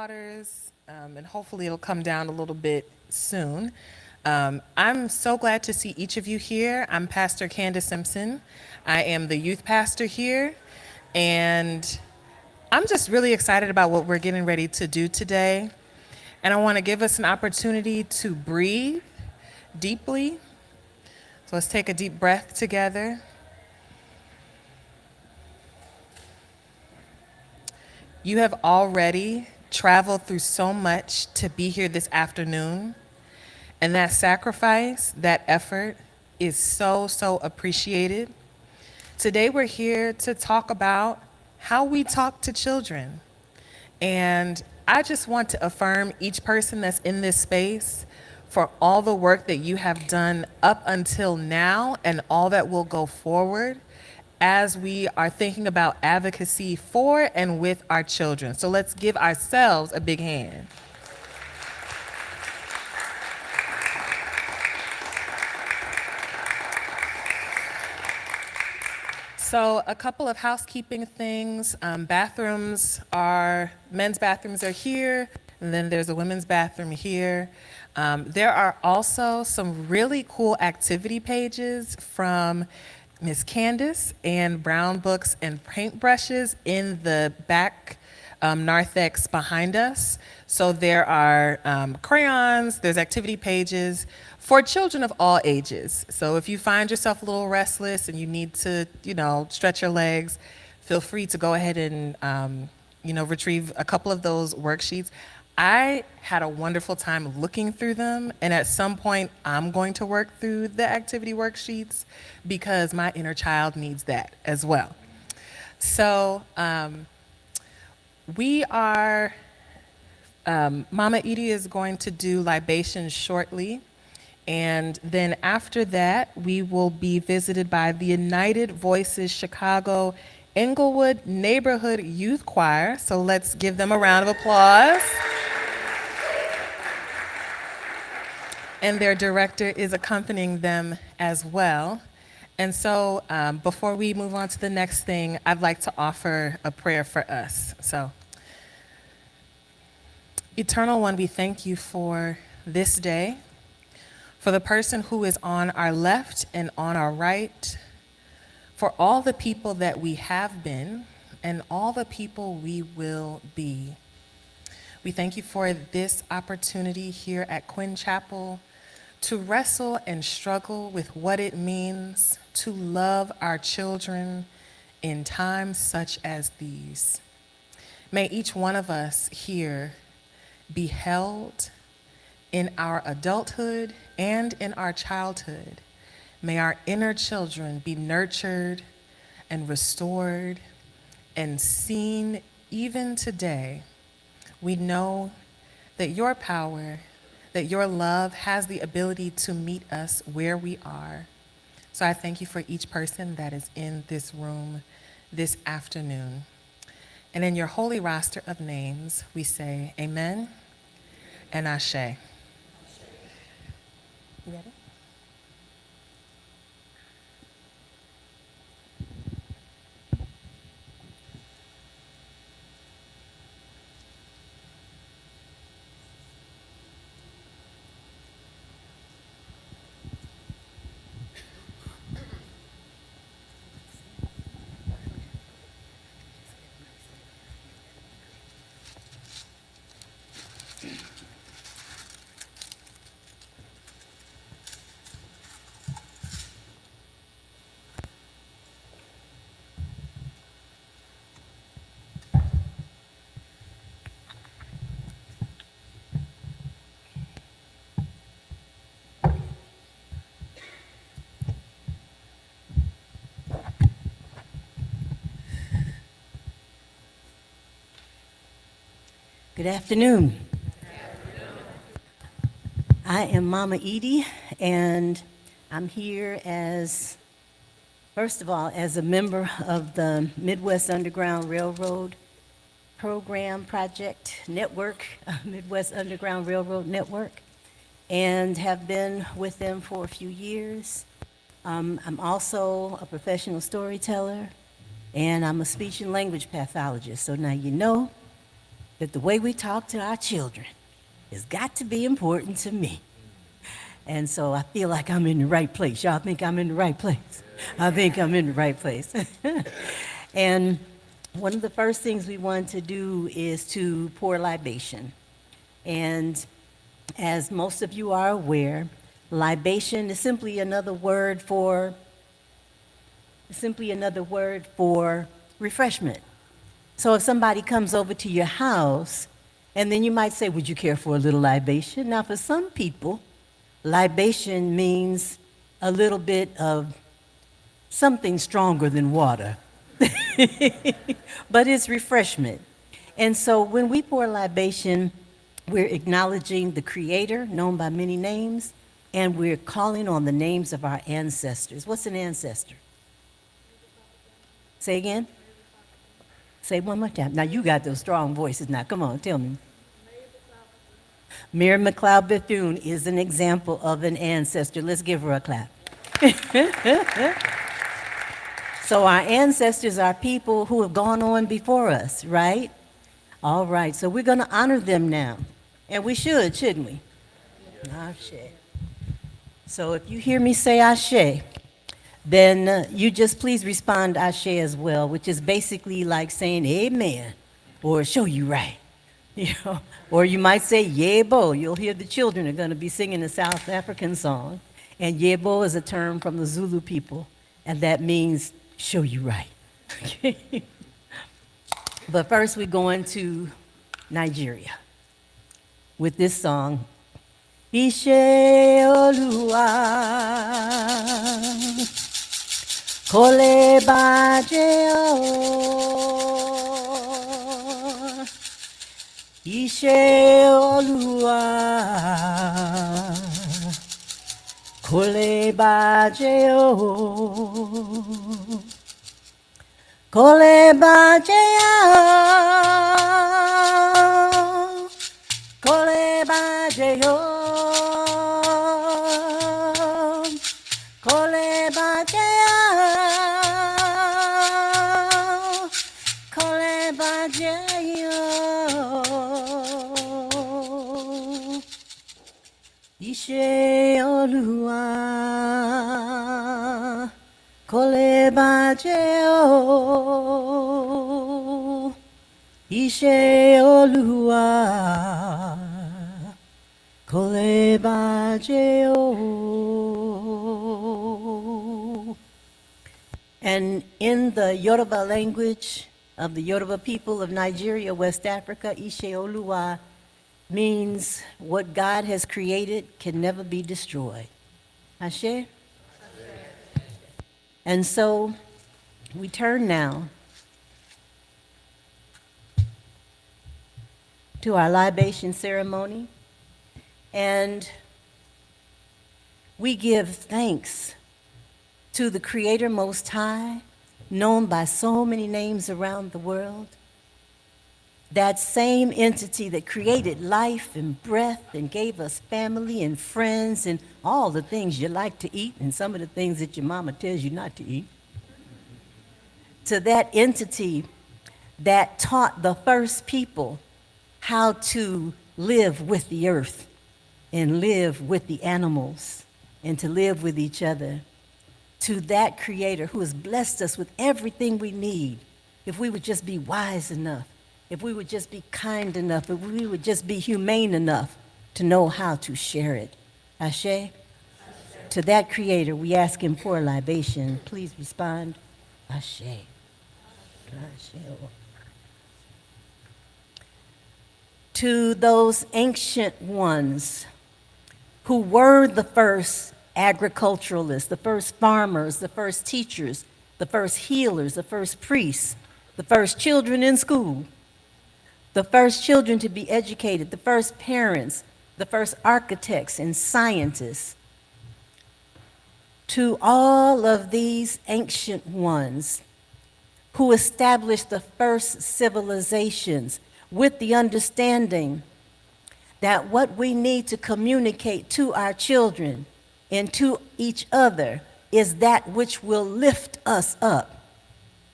waters, and hopefully it'll come down a little bit soon. I'm so glad to see each of you here. I'm Pastor Candace Simpson. I am the youth pastor here, and I'm just really excited about what we're getting ready to do today. And I want to give us an opportunity to breathe deeply. So let's take a deep breath together. You have already traveled through so much to be here this afternoon, and that sacrifice, that effort is so appreciated. Today we're here to talk about how we talk to children. And I just want to affirm each person that's in this space for all the work that you have done up until now and all that will go forward as we are thinking about advocacy for and with our children. So let's give ourselves a big hand. So a couple of housekeeping things. Men's bathrooms are here, and then there's a women's bathroom here. There are also some really cool activity pages from Miss Candace and Brown Books and Paintbrushes in the back narthex behind us. So there are crayons, there's activity pages for children of all ages. So if you find yourself a little restless and you need to, stretch your legs, feel free to go ahead and, retrieve a couple of those worksheets. I had a wonderful time looking through them, and at some point, I'm going to work through the activity worksheets because my inner child needs that as well. So Mama Edie is going to do libations shortly, and then after that, we will be visited by the United Voices Chicago Englewood Neighborhood Youth Choir. So let's give them a round of applause. And their director is accompanying them as well. And so before we move on to the next thing, I'd like to offer a prayer for us. So, Eternal One, we thank you for this day, for the person who is on our left and on our right, for all the people that we have been and all the people we will be. We thank you for this opportunity here at Quinn Chapel to wrestle and struggle with what it means to love our children in times such as these. May each one of us here be held in our adulthood and in our childhood. May our inner children be nurtured and restored and seen even today. We know that your power, that your love has the ability to meet us where we are. So I thank you for each person that is in this room this afternoon. And in your holy roster of names, we say amen and ashe. You ready? Good afternoon. I am Mama Edie, and I'm here first of all, as a member of the Midwest Underground Railroad Program Project Network, Midwest Underground Railroad Network, and have been with them for a few years. I'm also a professional storyteller, and I'm a speech and language pathologist. So now you know that the way we talk to our children has got to be important to me. And so I feel like I'm in the right place. Y'all think I'm in the right place? I think I'm in the right place. And one of the first things we want to do is to pour libation. And as most of you are aware, libation is simply another word for refreshment. So if somebody comes over to your house, and then you might say, would you care for a little libation? Now, for some people, libation means a little bit of something stronger than water, but it's refreshment. And so when we pour libation, we're acknowledging the Creator, known by many names, and we're calling on the names of our ancestors. What's an ancestor? Say again? Say one more time. Now, you got those strong voices now. Come on, tell me. Mary McLeod Bethune is an example of an ancestor. Let's give her a clap. So our ancestors are people who have gone on before us, right? All right, so we're going to honor them now. And we should, shouldn't we? Ashe. So if you hear me say Ashe, then you just please respond Ashe as well, which is basically like saying amen or show you right. You know, or you might say Yebo. You'll hear the children are going to be singing a South African song. And Yebo is a term from the Zulu people, and that means show you right. Okay. But first we're going to Nigeria with this song, Ishe Oluwa, Kole Baje O, Ishe Oluwa, Kole Baje O, Kole Baje O, Kole Baje O, Kole Baje O, Kole Baje O, Ishe Oluwa, Kole Baje O, Ishe Oluwa, Kole Baje O. And in the Yoruba language of the Yoruba people of Nigeria, West Africa, Ishe Oluwa means what God has created can never be destroyed. Ashe? And so we turn now to our libation ceremony, and we give thanks to the Creator Most High, known by so many names around the world, that same entity that created life and breath and gave us family and friends and all the things you like to eat and some of the things that your mama tells you not to eat, to that entity that taught the first people how to live with the earth and live with the animals and to live with each other, to that Creator who has blessed us with everything we need, if we would just be wise enough, if we would just be kind enough, if we would just be humane enough to know how to share it. Ashe? Ashe. To that Creator, we ask Him for a libation. Please respond. Ashe. Ashe. To those ancient ones who were the first agriculturalists, the first farmers, the first teachers, the first healers, the first priests, the first children in school, the first children to be educated, the first parents, the first architects and scientists. To all of these ancient ones who established the first civilizations with the understanding that what we need to communicate to our children and to each other is that which will lift us up,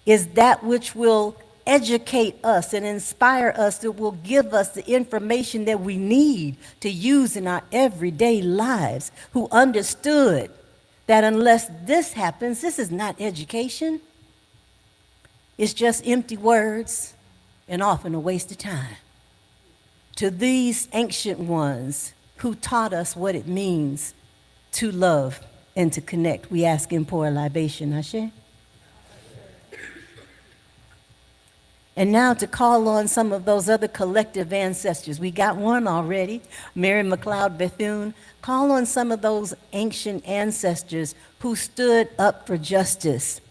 is that which will educate us and inspire us, that will give us the information that we need to use in our everyday lives, who understood that unless this happens, this is not education. It's just empty words and often a waste of time. To these ancient ones who taught us what it means to love and to connect, we ask and pour a libation. Ashe? And now to call on some of those other collective ancestors. We got one already, Mary McLeod Bethune. Call on some of those ancient ancestors who stood up for justice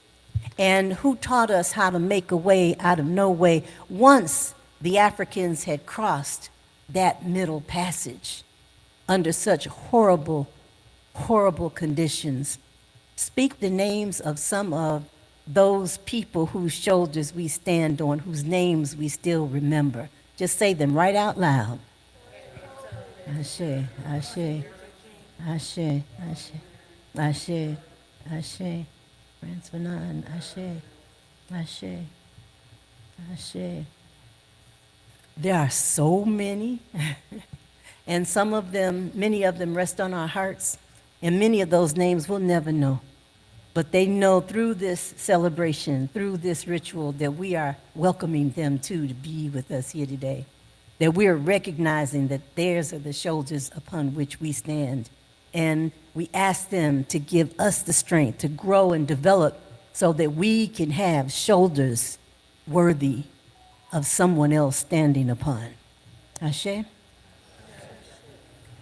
and who taught us how to make a way out of no way once the Africans had crossed that middle passage under such horrible, horrible conditions. Speak the names of some of those people whose shoulders we stand on, whose names we still remember. Just say them right out loud. Ashe, Ashe, Ashe, Ashe, Ashe, Ashe, Prince Fanon, Ashe, Ashe, Ashe. There are so many, and some of them, many of them rest on our hearts, and many of those names we'll never know. But they know through this celebration, through this ritual, that we are welcoming them too to be with us here today. That we are recognizing that theirs are the shoulders upon which we stand. And we ask them to give us the strength to grow and develop so that we can have shoulders worthy of someone else standing upon. Ashe?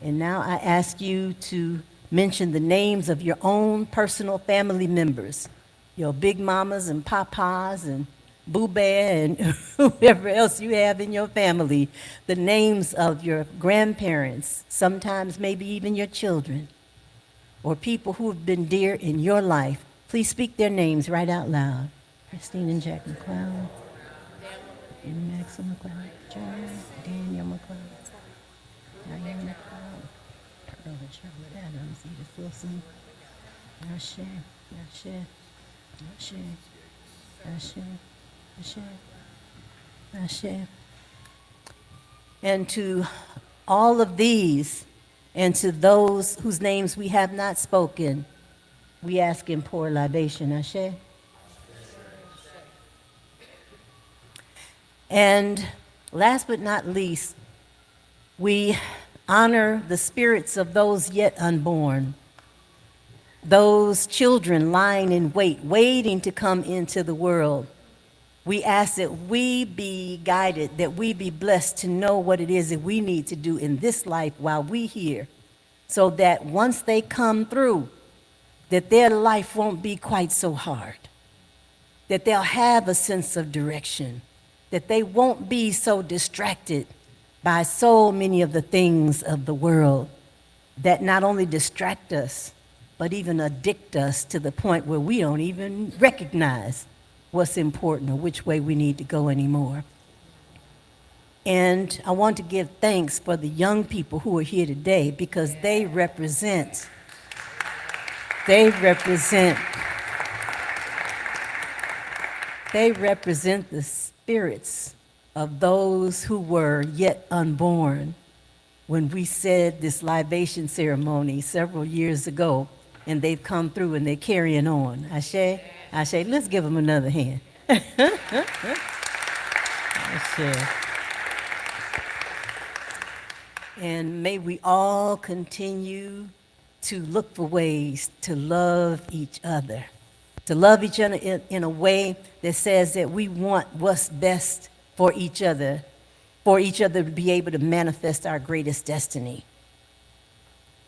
And now I ask you to mention the names of your own personal family members, your big mamas and papas and Boo Bear and whoever else you have in your family, the names of your grandparents, sometimes maybe even your children, or people who have been dear in your life. Please speak their names right out loud. Christine and Jack McLeod, and Maxim McLeod, John, Daniel McLeod, Diane McLeod, Brother Charlotte Adams, Edith Wilson, Ashe, Ashe, Ashe, Ashe, Ashe, Ashe. And to all of these, and to those whose names we have not spoken, we ask and pour libation. Ashe. And last but not least, we honor the spirits of those yet unborn, those children lying in wait, waiting to come into the world. We ask that we be guided, that we be blessed to know what it is that we need to do in this life while we're here, so that once they come through, that their life won't be quite so hard, that they'll have a sense of direction, that they won't be so distracted by so many of the things of the world that not only distract us, but even addict us to the point where we don't even recognize what's important or which way we need to go anymore. And I want to give thanks for the young people who are here today, because they represent the spirits of those who were yet unborn when we said this libation ceremony several years ago, and they've come through and they're carrying on. Ashe, Ashe, let's give them another hand. Ashe. And may we all continue to look for ways to love each other in a way that says that we want what's best for each other to be able to manifest our greatest destiny.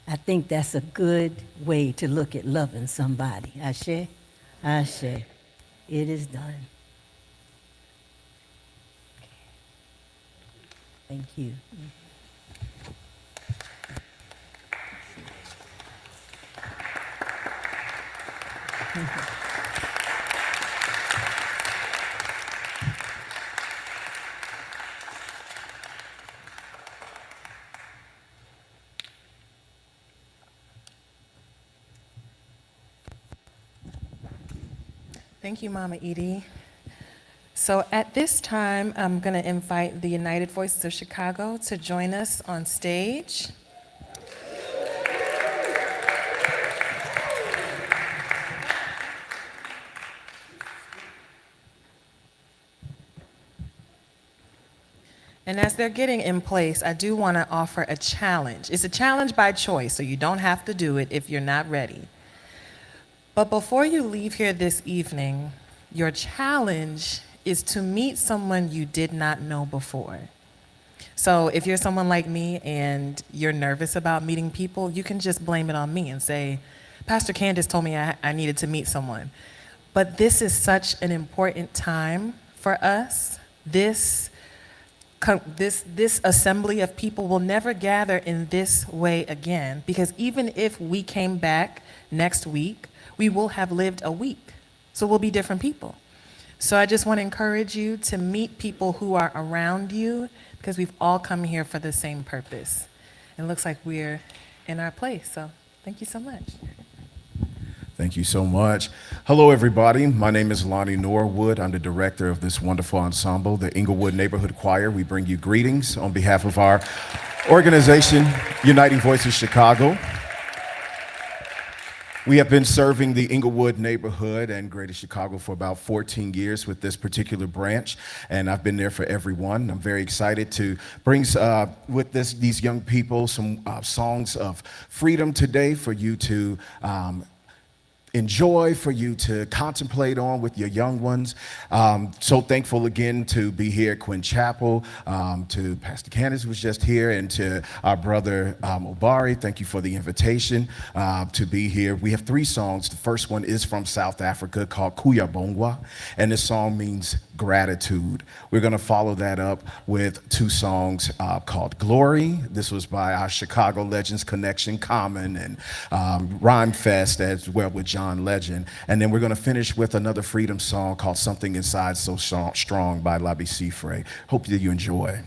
I think that's a good way to look at loving somebody. Ashe, Ashe, it is done. Thank you. Thank you, Mama Edie. So at this time, I'm going to invite the United Voices of Chicago to join us on stage. And as they're getting in place, I do want to offer a challenge. It's a challenge by choice, so you don't have to do it if you're not ready. But before you leave here this evening, your challenge is to meet someone you did not know before. So if you're someone like me and you're nervous about meeting people, you can just blame it on me and say, Pastor Candace told me I needed to meet someone. But this is such an important time for us. This assembly of people will never gather in this way again, because even if we came back next week, we will have lived a week. So we'll be different people. So I just want to encourage you to meet people who are around you, because we've all come here for the same purpose. And it looks like we're in our place. So thank you so much. Thank you so much. Hello, everybody. My name is Lonnie Norwood. I'm the director of this wonderful ensemble, the Inglewood Neighborhood Choir. We bring you greetings on behalf of our organization, Uniting Voices Chicago. We have been serving the Inglewood neighborhood and Greater Chicago for about 14 years with this particular branch, and I've been there for everyone. I'm very excited to bring with these young people some songs of freedom today for you to enjoy, for you to contemplate on with your young ones. So thankful again to be here at Quinn Chapel, to Pastor Candace who was just here, and to our brother Obari. Thank you for the invitation to be here. We have 3 songs. The first one is from South Africa called Kuyabongwa, and this song means gratitude. We're going to follow that up with 2 songs called Glory. This was by our Chicago Legends Connection, Common, and Rhyme Fest, as well with John Legend. And then we're going to finish with another freedom song called Something Inside So Strong by Labi Siffre. Hope that you enjoy.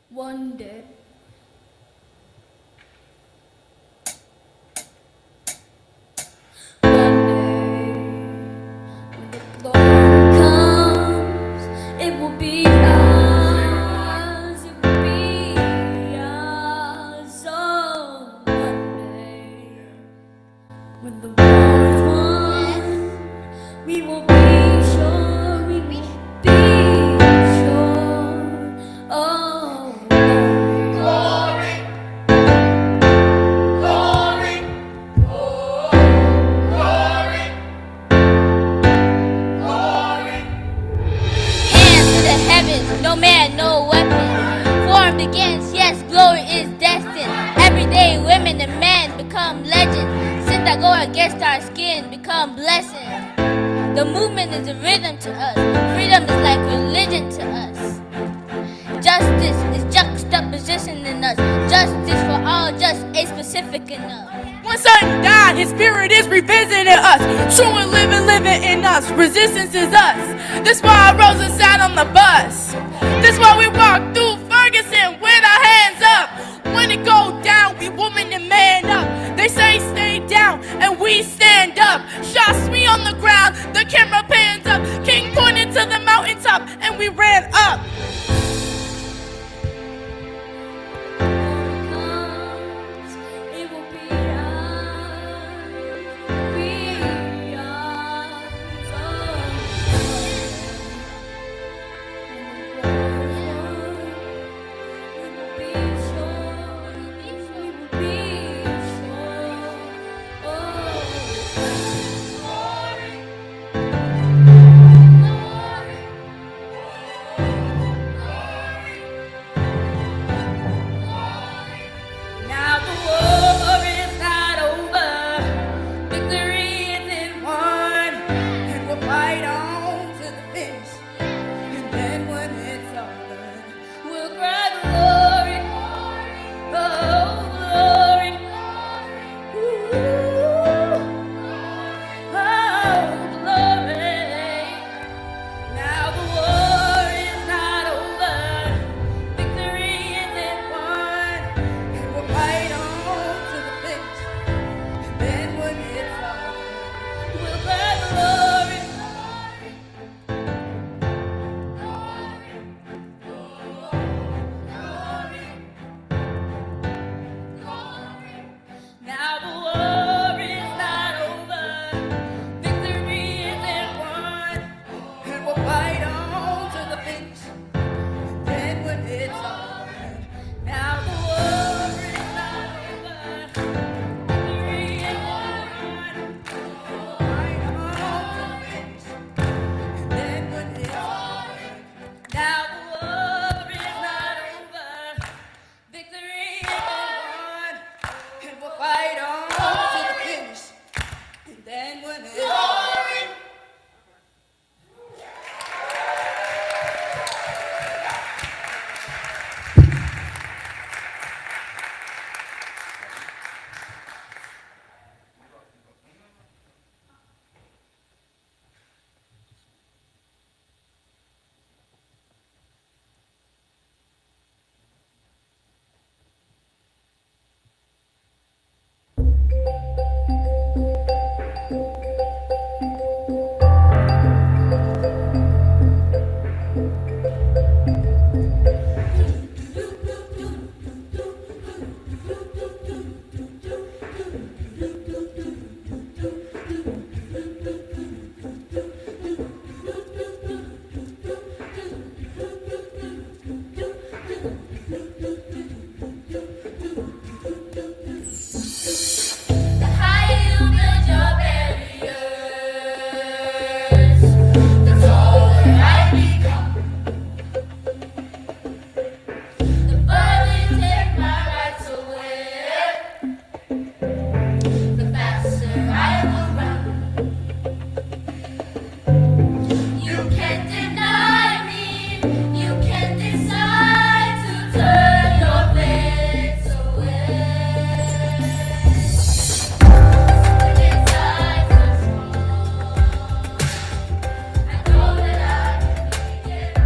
One day, when the glory comes, it will be ours, it will be ours. Oh, one day, when the war is won, we will be sure, we will be sure. Oh, become blessings. The movement is a rhythm to us. Freedom is like religion to us. Justice is juxtaposition in us. Justice for all, just a specific enough. When Satan died, his spirit is revisiting us. True and living in us. Resistance is us. This why I rose and sat on the bus. This why we walk through Ferguson with our hands up. When it go down, we woman and man up. They say stay down, and we stand up. Shots we on the ground, the camera pans up. King pointed to the mountaintop, and we ran up. It will be ours. We are Now the war is not over, victory isn't won, and we'll fight on to the finish. And then when it's all done, we'll cry glory, oh glory, ooh, oh glory. Now the war is not over, victory isn't won, and we'll fight on to the finish. And then when it's all done, we'll cry glory, Now the war is not over, victory isn't won, and we'll fight on to the finish. And then when it's all done, now the war is not over, victory isn't won, we'll fight on to the finish. And then when it's all done, now the war is not over, victory isn't won, and we'll fight on to the finish. And then when it's the higher you build your barriers, the taller I become. The further you take my rights away, the faster I will run. You can't deny me, you can't decide to turn your face away. Inside so strong, I know that I can make it.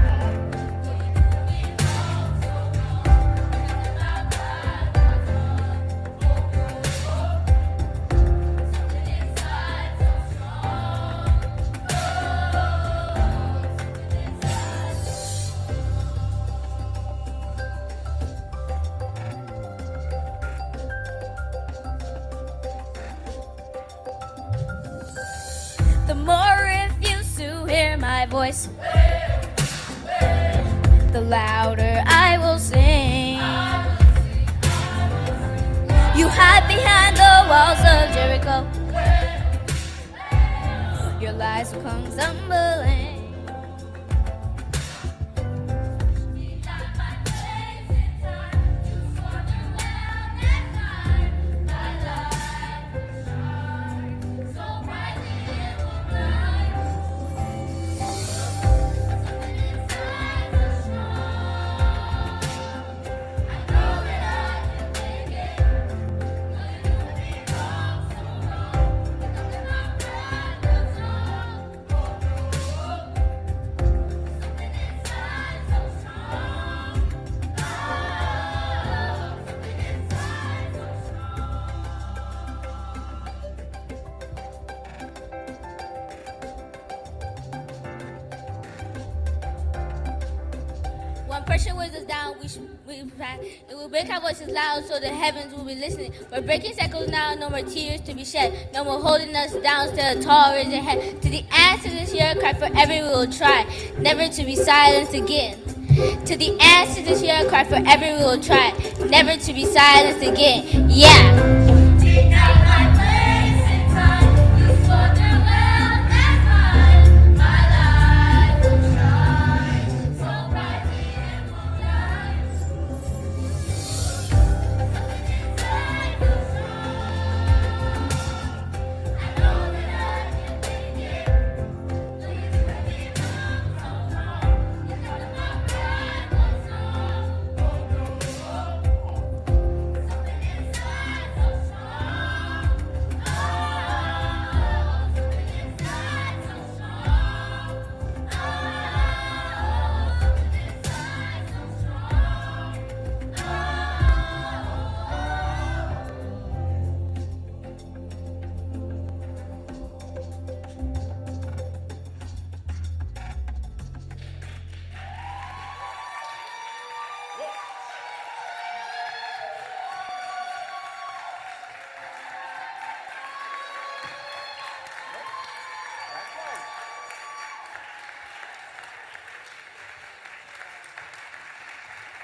For you do me wrong so wrong, and my pride was wrong. Something inside so strong, The more I refuse to hear my voice, the louder I will sing. You hide behind the walls of Jericho. Your lies will come tumbling. So brightly When pressure weighs us down, we will break our voices loud so the heavens will be listening. We're breaking cycles now, no more tears to be shed. No more holding us down, still tall, raise your head. To the answer this year, cry forever we will try, never to be silenced again. To the answer this year, cry forever we will try, never to be silenced again. Yeah. Take out my place in time, you swore the world and mine. My life will shine so brightly in moonlight. Something inside will strong. I know that I can make it. Please let me come so long. You got my pride was strong. Something inside so strong. Oh, something inside so strong. Oh, something inside so strong.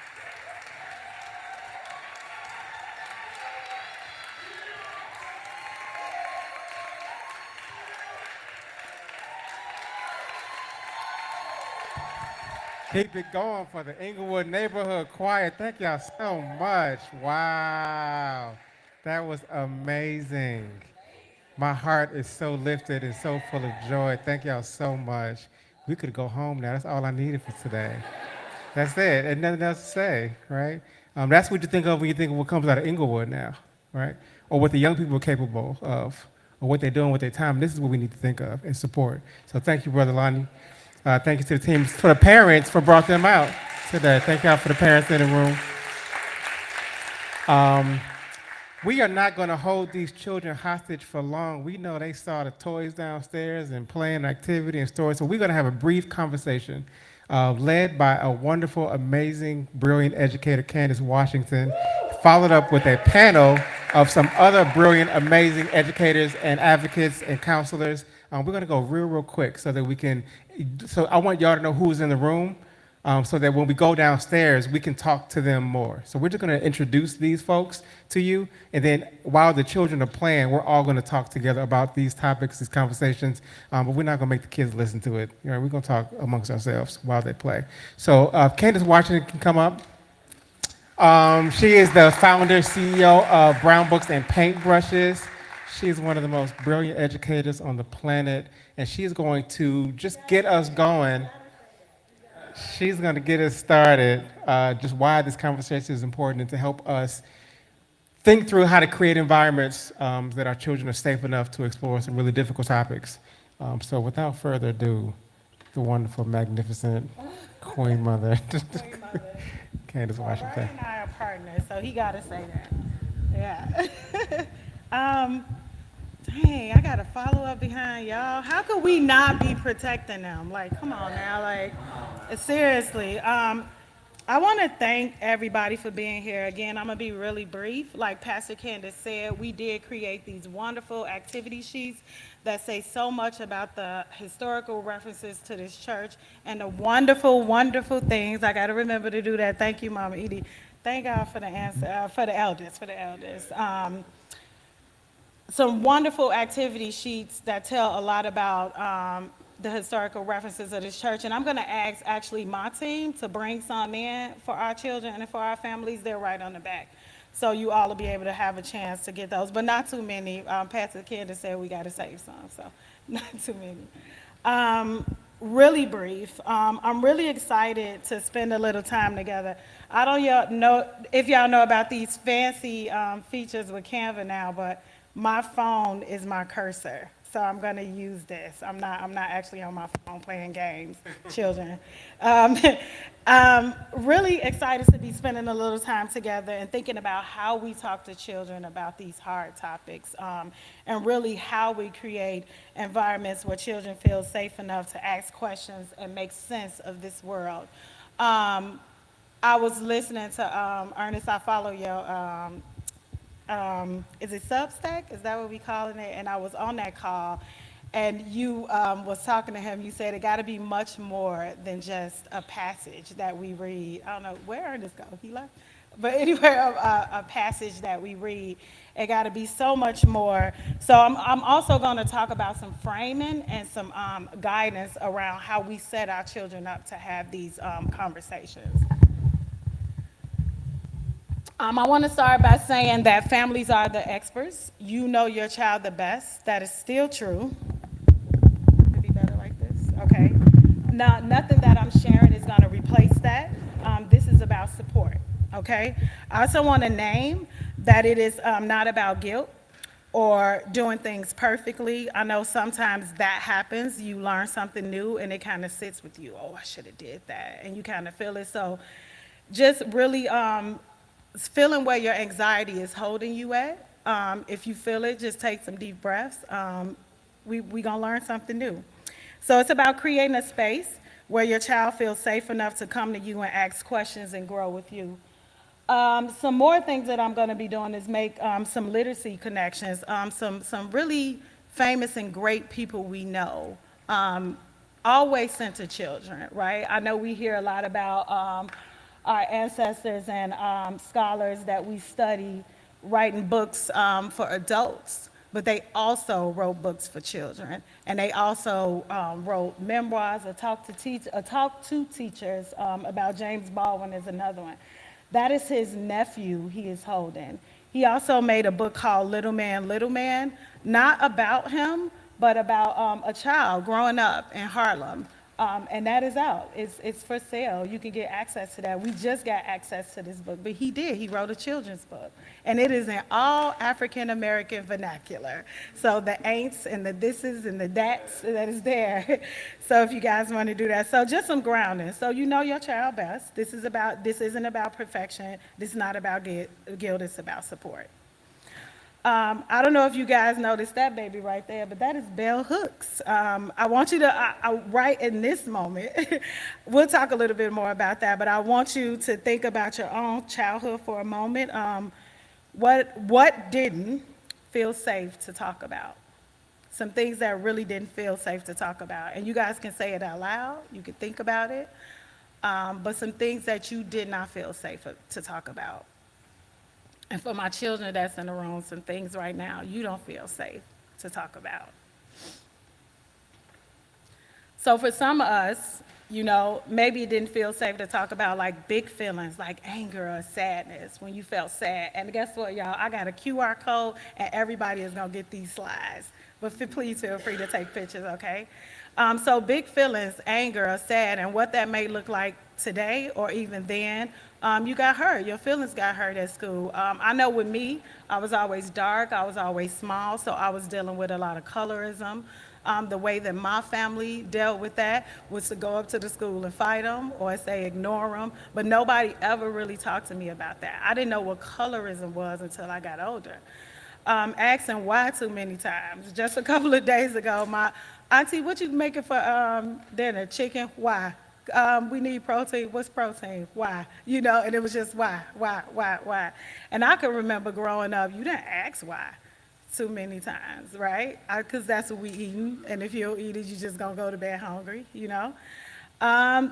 Keep it going for the Inglewood Neighborhood Choir. Thank y'all so much. Wow. That was amazing. My heart is so lifted and so full of joy. Thank y'all so much. We could go home now. That's all I needed for today. That's it. And nothing else to say, right? That's what you think of when you think of what comes out of Inglewood now, right? Or what the young people are capable of, or what they're doing with their time. This is what we need to think of and support. So thank you, Brother Lonnie. Thank you to the team, for the parents for brought them out today. Thank y'all for the parents in the room. We are not going to hold these children hostage for long. We know they saw the toys downstairs and playing activity and stories. So we're going to have a brief conversation led by a wonderful, amazing, brilliant educator, Candace Washington, followed up with a panel of some other brilliant, amazing educators and advocates and counselors. We're going to go real quick so that we can, so I want y'all to know who's in the room so that when we go downstairs, we can talk to them more. So we're just going to introduce these folks to you, and then while the children are playing, we're all going to talk together about these topics, these conversations, but we're not going to make the kids listen to it. You know, we're going to talk amongst ourselves while they play. So Candace Washington can come up. She is the founder, CEO of Brown Books and Paintbrushes. She's one of the most brilliant educators on the planet, and she's going to just get us going. She's going to get us started, just why this conversation is important, and to help us think through how to create environments that our children are safe enough to explore some really difficult topics. So without further ado, the wonderful, magnificent Queen Mother, Candace Washington. Brian and I are partners, so he got to say that. Yeah. Dang, I got to follow up behind y'all. How could we not be protecting them? Like, come on now, like, seriously. I want to thank everybody for being here. Again, I'm going to be really brief. Like Pastor Candace said, we did create these wonderful activity sheets that say so much about the historical references to this church and the wonderful, wonderful things. I got to remember to do that. Thank you, Mama Edie. Thank God for the answer, for the elders. Some wonderful activity sheets that tell a lot about the historical references of this church. And I'm going to ask actually my team to bring some in for our children and for our families. They're right on the back. So you all will be able to have a chance to get those, but not too many. Pastor Candace said we got to save some, so not too many. Really brief. I'm really excited to spend a little time together. I don't know if y'all know about these fancy features with Canva now, but my phone is my cursor, so I'm going to use this. I'm not actually on my phone playing games, children. Really excited to be spending a little time together and thinking about how we talk to children about these hard topics, and really how we create environments where children feel safe enough to ask questions and make sense of this world. I was listening to Ernest. I follow your is it Substack? Is that what we calling it? And I was on that call, and you was talking to him. You said it got to be much more than just a passage that we read. I don't know where Ernest go. He left. But anyway, a passage that we read, it got to be so much more. So I'm also going to talk about some framing and some guidance around how we set our children up to have these conversations. I want to start by saying that families are the experts. You know your child the best. That is still true. Could be better like this. Okay. Now, nothing that I'm sharing is going to replace that. This is about support. Okay. I also want to name that it is not about guilt or doing things perfectly. I know sometimes that happens. You learn something new and it kind of sits with you. Oh, I should have did that, and you kind of feel it. So, just really feeling where your anxiety is holding you at. If you feel it, just take some deep breaths. We're gonna learn something new. So it's about creating a space where your child feels safe enough to come to you and ask questions and grow with you. Some more things that I'm gonna be doing is make some literacy connections, some really famous and great people we know, always center children, right? I know we hear a lot about our ancestors and scholars that we study writing books for adults, but they also wrote books for children. And they also wrote memoirs or talk to teachers about James Baldwin is another one. That is his nephew he is holding. He also made a book called Little Man, not about him, but about a child growing up in Harlem. And that is out. It's for sale. You can get access to that. We just got access to this book, but he did. He wrote a children's book, and it is in all African American vernacular. So the ain'ts and the thises and the that's that is there. So if you guys want to do that, so just some grounding. So you know your child best. This isn't about perfection. This is not about guilt. It's about support. I don't know if you guys noticed that baby right there, but that is Bell Hooks. I want you to, right in this moment, we'll talk a little bit more about that, but I want you to think about your own childhood for a moment. What didn't feel safe to talk about? Some things that really didn't feel safe to talk about. And you guys can say it out loud, you can think about it, but some things that you did not feel safe to talk about. And for my children that's in the room, some things right now you don't feel safe to talk about. So for some of us, you know, maybe it didn't feel safe to talk about like big feelings like anger or sadness when you felt sad. And guess what, y'all? I got a QR code and everybody is gonna get these slides. But please feel free to take pictures, okay? So big feelings, anger or sad, and what that may look like today or even then. You got hurt, your feelings got hurt at school. I know with me, I was always dark, I was always small, so I was dealing with a lot of colorism. The way that my family dealt with that was to go up to the school and fight them or say ignore them, but nobody ever really talked to me about that. I didn't know what colorism was until I got older. Asking why too many times. Just a couple of days ago, my auntie, what you making for dinner? Chicken? Why? We need protein. What's protein? Why? You know, and it was just why? And I can remember growing up, you didn't ask why too many times, right? Because that's what we eating, and if you don't eat it, you just gonna go to bed hungry, you know?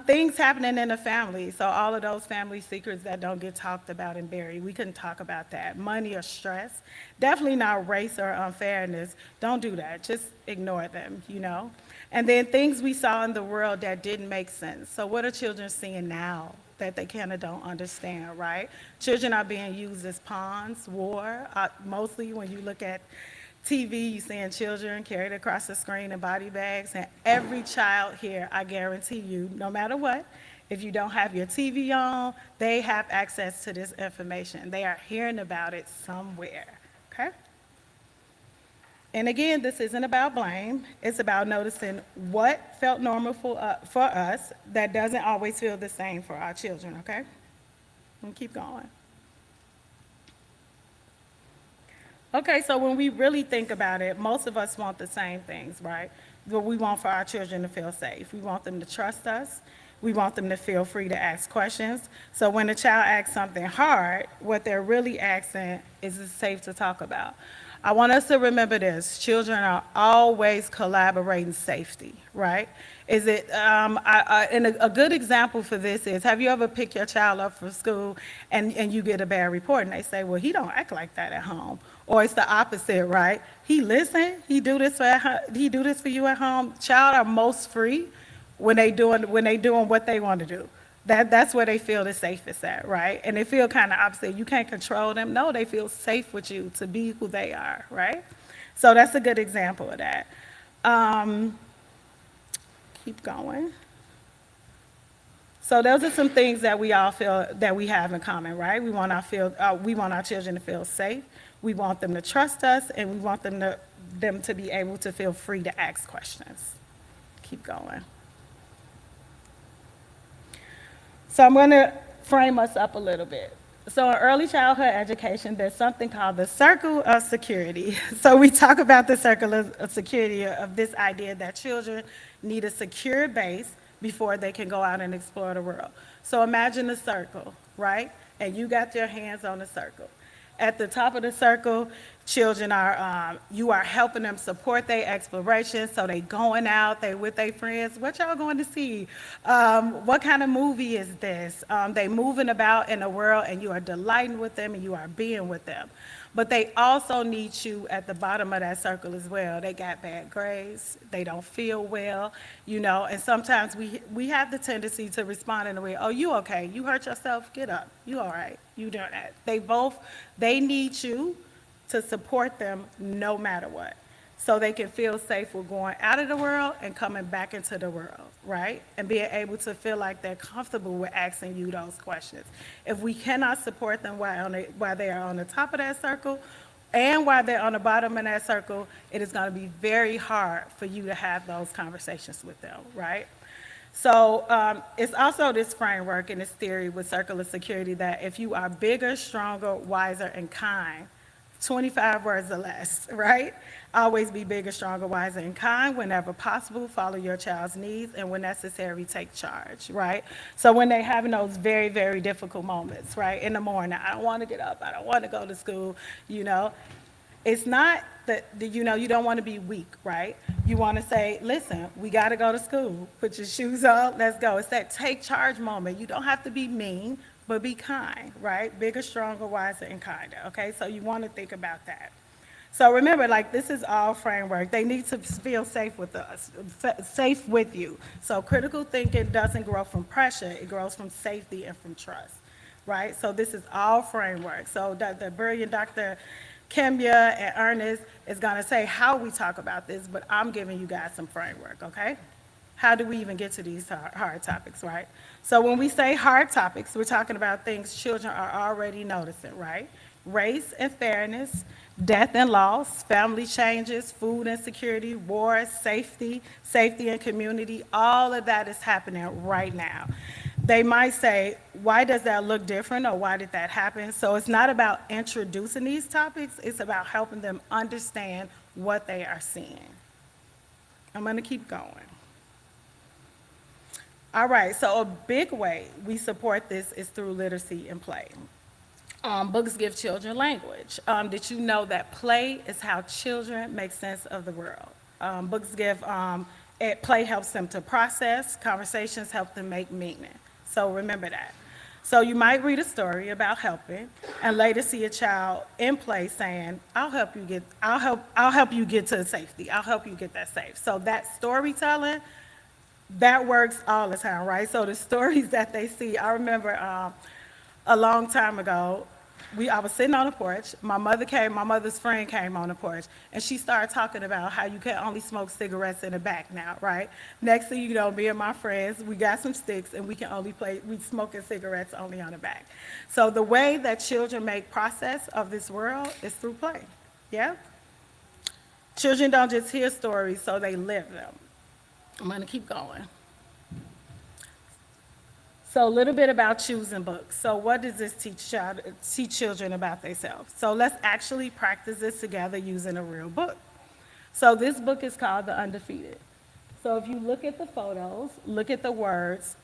Things happening in the family, so all of those family secrets that don't get talked about and buried, we couldn't talk about that. Money or stress, definitely not race or unfairness. Don't do that, just ignore them, you know? And then things we saw in the world that didn't make sense. So what are children seeing now that they kind of don't understand, right? Children are being used as pawns, war. Mostly when you look at TV, you're seeing children carried across the screen in body bags. And every child here, I guarantee you, no matter what, if you don't have your TV on, they have access to this information. They are hearing about it somewhere, okay? And again, this isn't about blame. It's about noticing what felt normal for us that doesn't always feel the same for our children, okay? And keep going. Okay, so when we really think about it, most of us want the same things, right? What we want for our children to feel safe. We want them to trust us. We want them to feel free to ask questions. So when a child asks something hard, what they're really asking is it safe to talk about? I want us to remember this. Children are always collaborating safety, right? Is it, and a good example for this is, have you ever picked your child up for school and you get a bad report and they say, well, he don't act like that at home. Or it's the opposite, right? He listen, he do this for you at home. Child are most free when they doing what they want to do. That's where they feel the safest at, right? And they feel kind of opposite. You can't control them. No, they feel safe with you to be who they are, right? So that's a good example of that. Keep going. So those are some things that we all feel that we have in common, right? We want our children to feel safe. We want them to trust us, and we want them to be able to feel free to ask questions. Keep going. So I'm going to frame us up a little bit. So in early childhood education, there's something called the circle of security. So we talk about the circle of security of this idea that children need a secure base before they can go out and explore the world. So imagine a circle, right? And you got your hands on the circle. At the top of the circle, children you are helping them support their exploration. So they going out, they with their friends. What y'all going to see? What kind of movie is this? They moving about in the world and you are delighting with them and you are being with them. But they also need you at the bottom of that circle as well. They got bad grades, they don't feel well, and sometimes we have the tendency to respond in a way, oh, you okay, you hurt yourself, get up, you all right, you doing that. They need you to support them no matter what. So they can feel safe with going out of the world and coming back into the world, right? And being able to feel like they're comfortable with asking you those questions. If we cannot support them while they are on the top of that circle and while they're on the bottom of that circle, it is going to be very hard for you to have those conversations with them, right? So it's also this framework and this theory with circle of security that if you are bigger, stronger, wiser, and kind, 25 words or less, right? Always be bigger, stronger, wiser, and kind. Whenever possible, follow your child's needs, and when necessary, take charge, right? So when they're having those very, very difficult moments, right? In the morning, I don't want to get up, I don't want to go to school, It's not that, you don't want to be weak, right? You want to say, listen, we got to go to school. Put your shoes on, let's go. It's that take charge moment. You don't have to be mean, but be kind, right? Bigger, stronger, wiser, and kinder, okay? So you want to think about that. So remember, this is all framework. They need to feel safe with us, safe with you. So critical thinking doesn't grow from pressure. It grows from safety and from trust, right? So this is all framework. So the brilliant Dr. Kimya and Ernest is going to say how we talk about this, but I'm giving you guys some framework, okay? How do we even get to these hard topics, right? So when we say hard topics, we're talking about things children are already noticing, right? Race and fairness, death and loss, family changes, food insecurity, wars, safety and community, all of that is happening right now. They might say, why does that look different, or why did that happen? So it's not about introducing these topics, it's about helping them understand what they are seeing. I'm gonna keep going. All right, so a big way we support this is through literacy and play. Books give children language. Did you know that play is how children make sense of the world? Play helps them to process, conversations help them make meaning. So remember that. So you might read a story about helping and later see a child in play saying, I'll help you get to safety. I'll help you get that safe. So that storytelling, that works all the time, right? So the stories that they see, I remember a long time ago, I was sitting on the porch, my mother's friend came on the porch, and she started talking about how you can only smoke cigarettes in the back now, right? Next thing you know, me and my friends, we got some sticks, and we smoking cigarettes only on the back. So the way that children make process of this world is through play, yeah? Children don't just hear stories, so they live them. I'm gonna keep going. So a little bit about choosing books. So what does this teach children about themselves? So let's actually practice this together using a real book. So this book is called The Undefeated. So if you look at the photos, look at the words,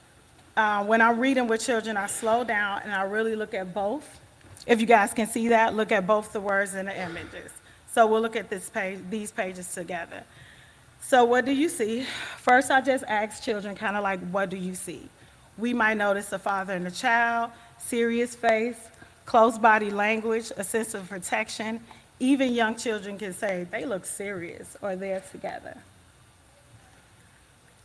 When I'm reading with children, I slow down and I really look at both. If you guys can see that, look at both the words and the images. So we'll look at these pages together. So what do you see? First, I just ask children kind of like, what do you see? We might notice a father and a child, serious face, close body language, a sense of protection. Even young children can say, they look serious or they're together.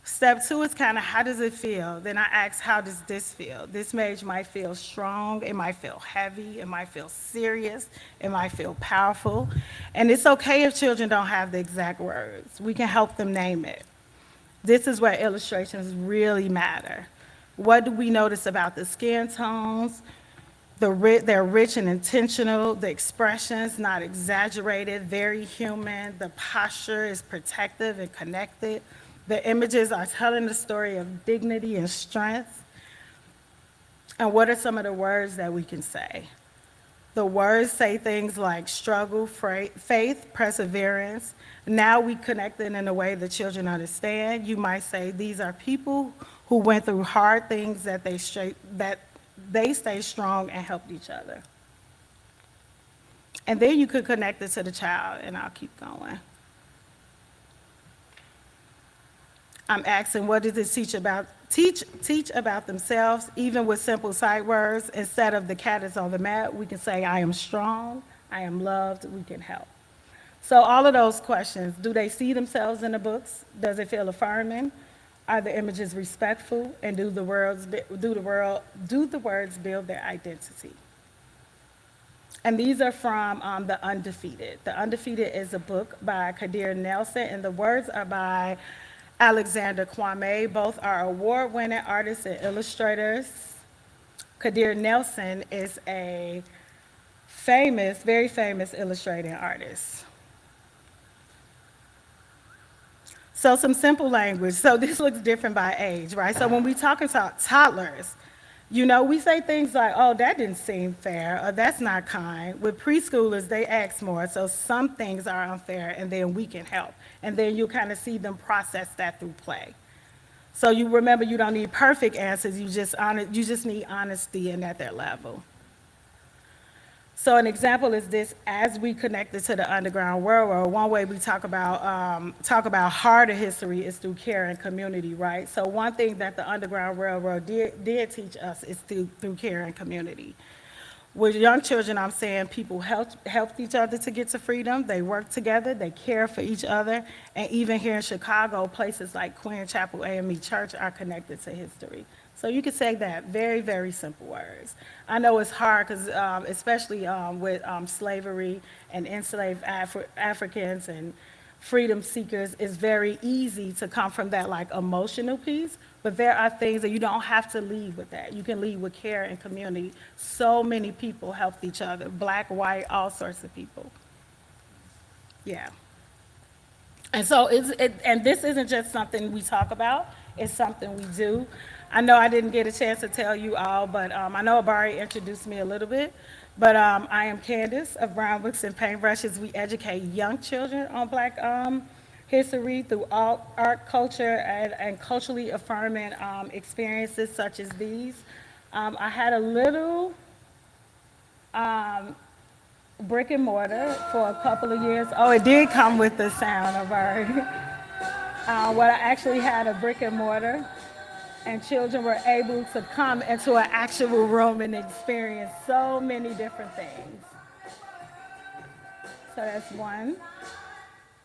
Step 2 is kind of, how does it feel? Then I ask, how does this feel? This image might feel strong, it might feel heavy, it might feel serious, it might feel powerful. And it's okay if children don't have the exact words. We can help them name it. This is where illustrations really matter. What do we notice about the skin tones? They're rich and intentional, the expressions not exaggerated, very human, the posture is protective and connected. The images are telling the story of dignity and strength. And what are some of the words that we can say? The words say things like struggle, faith, perseverance. Now we connect it in a way that children understand. You might say these are people who went through hard things that they stay strong and helped each other. And then you could connect it to the child, and I'll keep going. I'm asking, what does it teach about themselves? Even with simple sight words, instead of the cat is on the mat, we can say, I am strong, I am loved, we can help. So all of those questions, do they see themselves in the books? Does it feel affirming? Are the images respectful? And do the words build their identity? And these are from The Undefeated. The Undefeated is a book by Kadir Nelson, and the words are by Alexander Kwame. Both are award-winning artists and illustrators. Kadir Nelson is a very famous illustrating artist. So some simple language. So this looks different by age, right? So when we talk about toddlers, we say things like, oh, that didn't seem fair, or that's not kind. With preschoolers, they ask more, so some things are unfair, and then we can help. And then you kind of see them process that through play. So you remember, you don't need perfect answers, you just need honesty and at their level. So an example is this: as we connect it to the Underground Railroad, one way we talk about harder history is through care and community, right? So one thing that the Underground Railroad did teach us is through care and community. With young children, I'm saying people helped each other to get to freedom. They worked together, they care for each other, and even here in Chicago, places like Queen Chapel AME Church are connected to history. So you could say that, very, very simple words. I know it's hard because especially with slavery and enslaved Africans and freedom seekers, it's very easy to come from that like emotional piece, but there are things that you don't have to lead with that. You can lead with care and community. So many people helped each other, black, white, all sorts of people. Yeah. And so and this isn't just something we talk about, it's something we do. I know I didn't get a chance to tell you all, but I know Abari introduced me a little bit, but I am Candace of Brown Books and Paintbrushes. We educate young children on Black history through art, culture, and culturally affirming experiences such as these. I had a little brick and mortar for a couple of years. Oh, it did come with the sound of what I actually had a brick and mortar, and children were able to come into an actual room and experience so many different things. So that's one.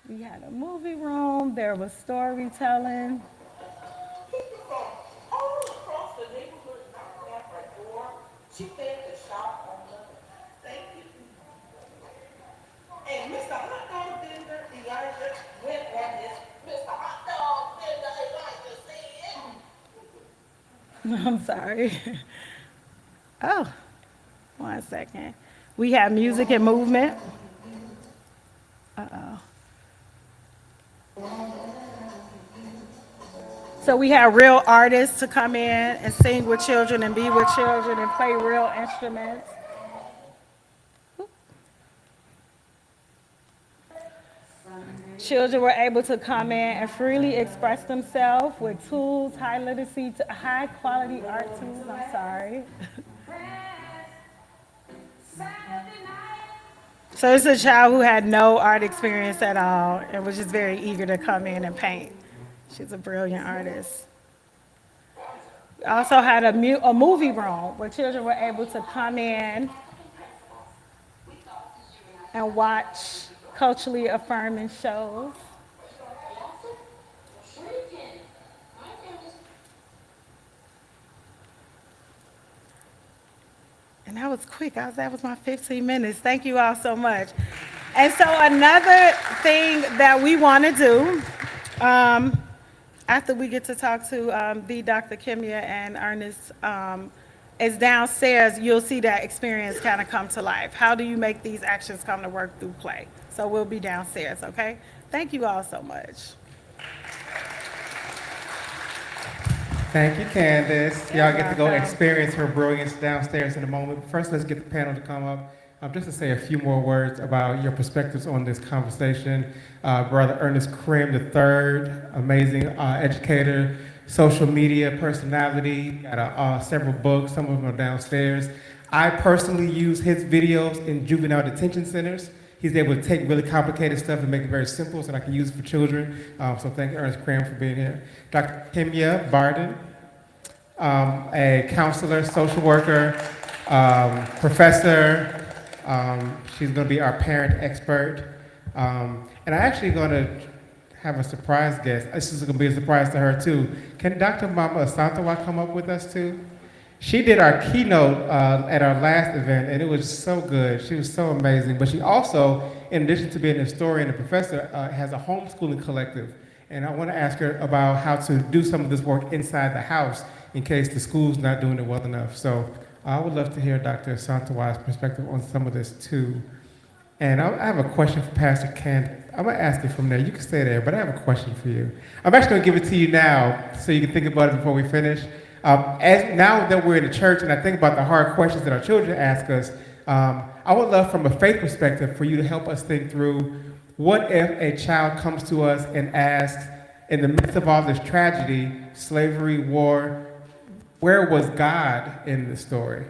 We had a movie room, there was storytelling. People from all across the neighborhood knocked at my door. She fed the shop on Monday. Thank you. And Mr. Hot Dog Vendor Elijah went at this. Mr. Hot Dog Vendor Elijah said. I'm sorry. Oh, 1 second. We have music and movement. So we have real artists to come in and sing with children and be with children and play real instruments. Children were able to come in and freely express themselves with tools, high quality art tools, I'm sorry. So it's a child who had no art experience at all and was just very eager to come in and paint. She's a brilliant artist. We also had a movie room where children were able to come in and watch culturally affirming shows. And that was quick. That was my 15 minutes. Thank you all so much. And so another thing that we want to do, after we get to talk to the Dr. Kimya and Ernest, is downstairs, you'll see that experience kind of come to life. How do you make these actions come to work through play? So we'll be downstairs, okay? Thank you all so much. Thank you, Candace. Y'all get to go experience her brilliance downstairs in a moment. First, let's get the panel to come up. Just to say a few more words about your perspectives on this conversation. Brother Ernest Krim III, amazing educator, social media personality, got several books, some of them are downstairs. I personally use his videos in juvenile detention centers. He's able to take really complicated stuff and make it very simple so that I can use it for children. So thank you, Ernest Krim, for being here. Dr. Kimya Barden, a counselor, social worker, professor. She's going to be our parent expert. And I'm actually going to have a surprise guest. This is going to be a surprise to her, too. Can Dr. Mama Asantawa come up with us, too? She did our keynote at our last event, and it was so good. She was so amazing. But she also, in addition to being a historian and professor, has a homeschooling collective. And I want to ask her about how to do some of this work inside the house in case the school's not doing it well enough. So I would love to hear Dr. Asantawa's perspective on some of this, too. And I have a question for Pastor Candace. I'm going to ask it from there. You can stay there, but I have a question for you. I'm actually going to give it to you now so you can think about it before we finish. Now that we're in the church and I think about the hard questions that our children ask us, I would love from a faith perspective for you to help us think through what if a child comes to us and asks, in the midst of all this tragedy, slavery, war, where was God in the story?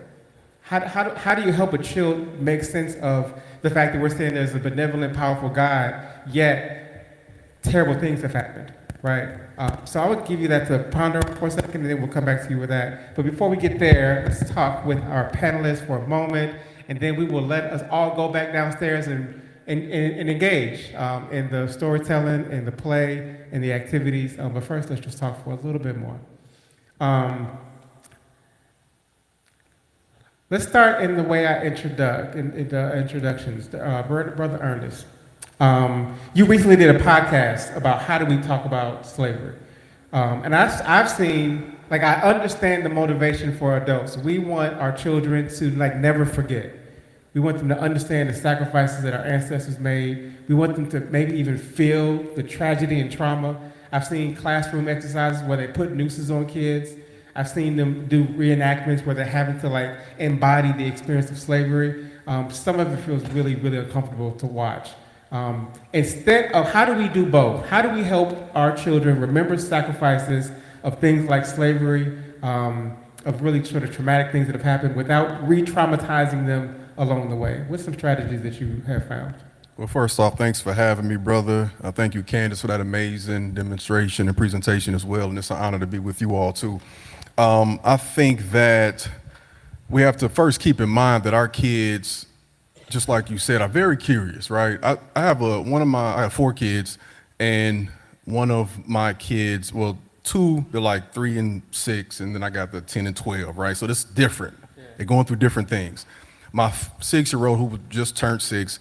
How do you help a child make sense of the fact that we're saying there's a benevolent, powerful God, yet terrible things have happened, right? So I would give you that to ponder for a second, and then we'll come back to you with that. But before we get there, let's talk with our panelists for a moment, and then we will let us all go back downstairs and engage in the storytelling, in the play, and the activities. But first, let's just talk for a little bit more. Let's start in the way I in the introductions. Brother Ernest, you recently did a podcast about how do we talk about slavery. And I've seen, I understand the motivation for adults. We want our children to never forget. We want them to understand the sacrifices that our ancestors made. We want them to maybe even feel the tragedy and trauma. I've seen classroom exercises where they put nooses on kids. I've seen them do reenactments where they're having to embody the experience of slavery. Some of it feels really, really uncomfortable to watch. Instead of how do we do both? How do we help our children remember sacrifices of things like slavery, of really sort of traumatic things that have happened without re-traumatizing them along the way? What's some strategies that you have found? Well, first off, thanks for having me, brother. Thank you, Candace, for that amazing demonstration and presentation as well. And it's an honor to be with you all, too. I think that we have to first keep in mind that our kids, just like you said, are very curious, right? I have 4 kids, and one of my kids, well, 2, they're 3 and 6, and then I got the 10 and 12, right? So this is different. Yeah. They're going through different things. My 6-year-old, who just turned 6,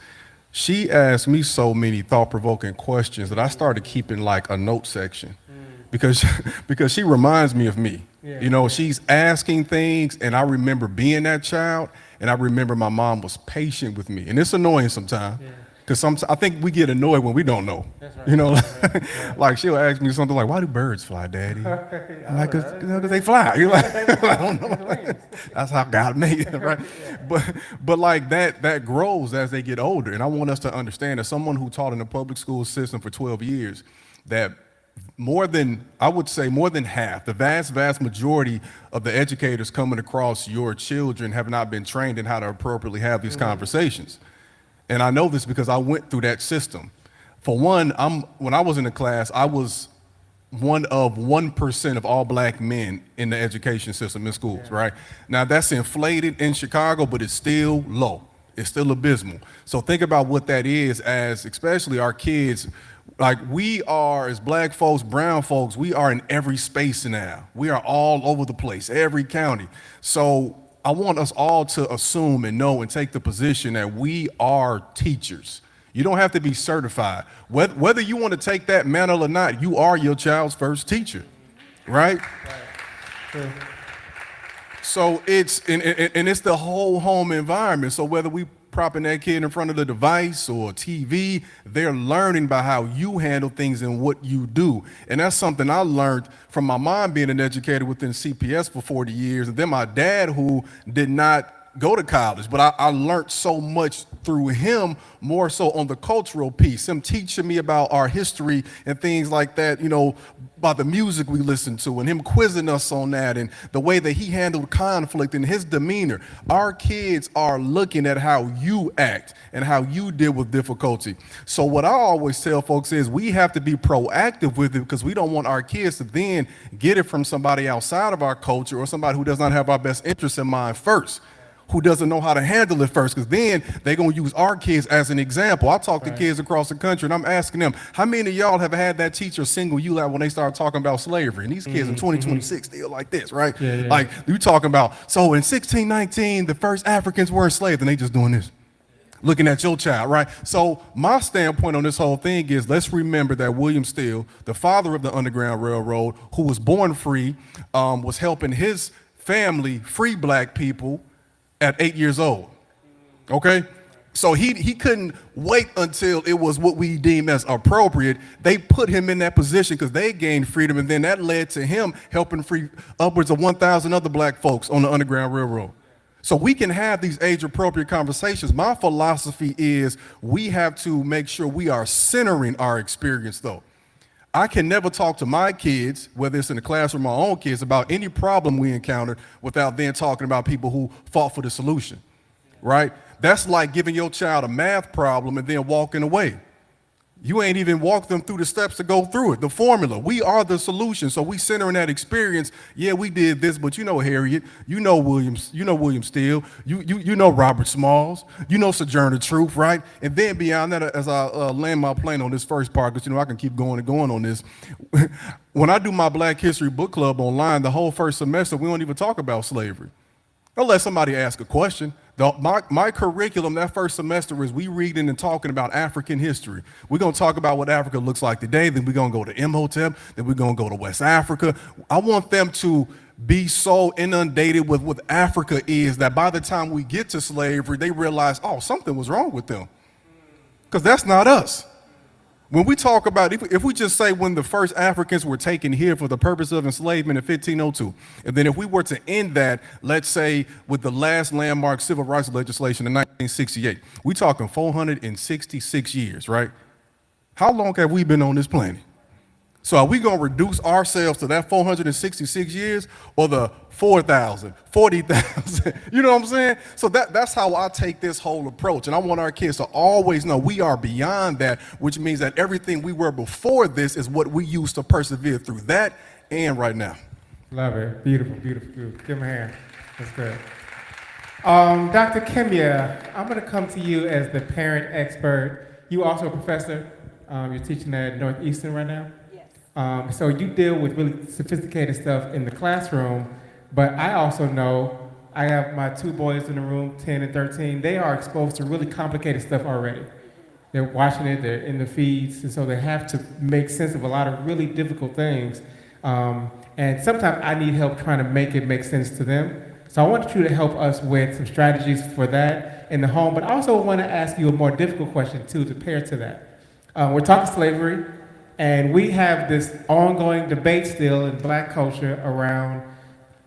she asked me so many thought-provoking questions that I started keeping a note section because she reminds me of me. Yeah. You know, she's asking things, and I remember being that child, and I remember my mom was patient with me. And it's annoying sometimes Because I think we get annoyed when we don't know. That's right. You know, Right. like she'll ask me something like, "Why do birds fly, Daddy?" I'm like, "'Cause they fly." You're like, I don't know. That's how God made it, right? But like that grows as they get older. And I want us to understand, as someone who taught in the public school system for 12 years, that I would say more than half, the vast majority of the educators coming across your children have not been trained in how to appropriately have these conversations. And I know this because I went through that system. For one, when I was in the class, I was one of 1% of all black men in the education system in schools, right? Now that's inflated in Chicago, but it's still low. It's still abysmal. So think about what that is, as especially our kids. Like, we are, as black folks, brown folks, we are in every space now. We are all over the place, every county. So I want us all to assume and know and take the position that we are teachers. You don't have to be certified. Whether you want to take that mantle or not, you are your child's first teacher, right? True. So it's the whole home environment. So whether we propping that kid in front of the device or TV, they're learning by how you handle things and what you do. And that's something I learned from my mom being an educator within CPS for 40 years, and then my dad, who did not go to college, but I learned so much through him, more so on the cultural piece, him teaching me about our history and things like that, you know, about the music we listened to, and him quizzing us on that, and the way that he handled conflict and his demeanor. Our kids are looking at how you act and how you deal with difficulty. So what I always tell folks is we have to be proactive with it, because we don't want our kids to then get it from somebody outside of our culture, or somebody who does not have our best interests in mind first, who doesn't know how to handle it first, because then they're going to use our kids as an example. I talk to kids across the country, and I'm asking them, how many of y'all have had that teacher single you out when they start talking about slavery? And these kids in 2026 still like this, right? Yeah. Like, you talking about, so in 1619, the first Africans were enslaved, and they just doing this, looking at your child, right? So my standpoint on this whole thing is, let's remember that William Steele, the father of the Underground Railroad, who was born free, was helping his family free black people at 8 years old, okay? So he couldn't wait until it was what we deem as appropriate. They put him in that position because they gained freedom, and then that led to him helping free upwards of 1,000 other black folks on the Underground Railroad. So we can have these age-appropriate conversations. My philosophy is we have to make sure we are centering our experience, though. I can never talk to my kids, whether it's in the classroom or my own kids, about any problem we encountered without then talking about people who fought for the solution, right? That's like giving your child a math problem and then walking away. You ain't even walked them through the steps to go through it, the formula. We are the solution, so we center in that experience. Yeah, we did this, but you know Harriet, you know William Steele, you know Robert Smalls, you know Sojourner Truth, right? And then beyond that, as I land my plane on this first part, because you know I can keep going and going on this. When I do my Black History Book Club online, the whole first semester, we don't even talk about slavery. Unless somebody asks a question. My curriculum that first semester is we reading and talking about African history. We're going to talk about what Africa looks like today, then we're going to go to Imhotep, then we're going to go to West Africa. I want them to be so inundated with what Africa is that by the time we get to slavery, they realize, oh, something was wrong with them. Because that's not us. When we talk about, if we just say when the first Africans were taken here for the purpose of enslavement in 1502, and then if we were to end that, let's say with the last landmark civil rights legislation in 1968, we talking 466 years, right? How long have we been on this planet? So are we going to reduce ourselves to that 466 years, or the 4,000, 40,000? You know what I'm saying? So that's how I take this whole approach. And I want our kids to always know we are beyond that, which means that everything we were before this is what we use to persevere through that and right now. Love it. Beautiful, beautiful, beautiful. Give him a hand. That's good. Dr. Kimya, I'm going to come to you as the parent expert. You also a professor. You're teaching at Northeastern right now? So you deal with really sophisticated stuff in the classroom, but I also know, I have my two boys in the room, 10 and 13, they are exposed to really complicated stuff already. They're watching it, they're in the feeds, and so they have to make sense of a lot of really difficult things. And sometimes I need help trying to make it make sense to them. So I want you to help us with some strategies for that in the home, but I also want to ask you a more difficult question too to pair to that. We're talking slavery, and we have this ongoing debate still in Black culture around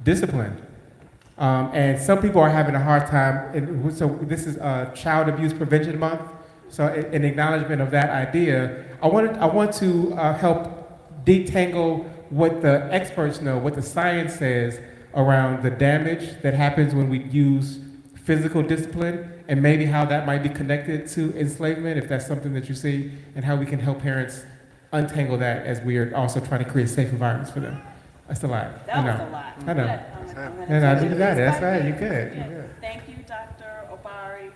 discipline. And some people are having a hard time, so this is Child Abuse Prevention Month, so in acknowledgement of that idea, I want to help detangle what the experts know, what the science says around the damage that happens when we use physical discipline, and maybe how that might be connected to enslavement, if that's something that you see, and how we can help parents untangle that as we are also trying to create safe environments for them. That's a lot. That was a lot. I know. But, And I think you got it. That's right. You good. You good. Thank you, Dr. Obari.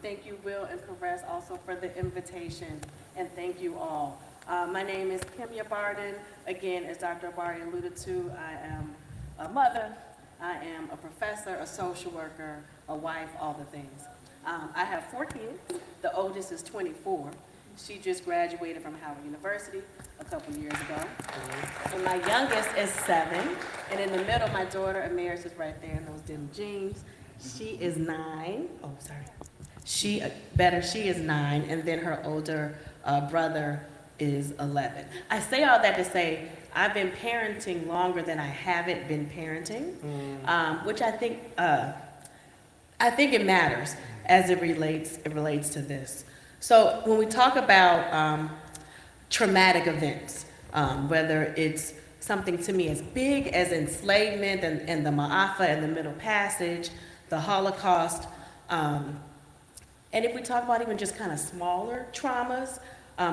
Thank you, Will and Perez, also for the invitation. And thank you all. My name is Kimya Barden. Again, as Dr. Obari alluded to, I am a mother. I am a professor, a social worker, a wife, all the things. I have 4 kids. The oldest is 24. She just graduated from Howard University a couple years ago. And my youngest is 7. And in the middle, my daughter, Amaris, is right there in those denim jeans. She is 9. Oh, sorry. She is 9. And then her older brother is 11. I say all that to say I've been parenting longer than I haven't been parenting, which I think it matters as it relates to this. So when we talk about traumatic events, whether it's something to me as big as enslavement and the Ma'afa and the Middle Passage, the Holocaust, and if we talk about even just kind of smaller traumas,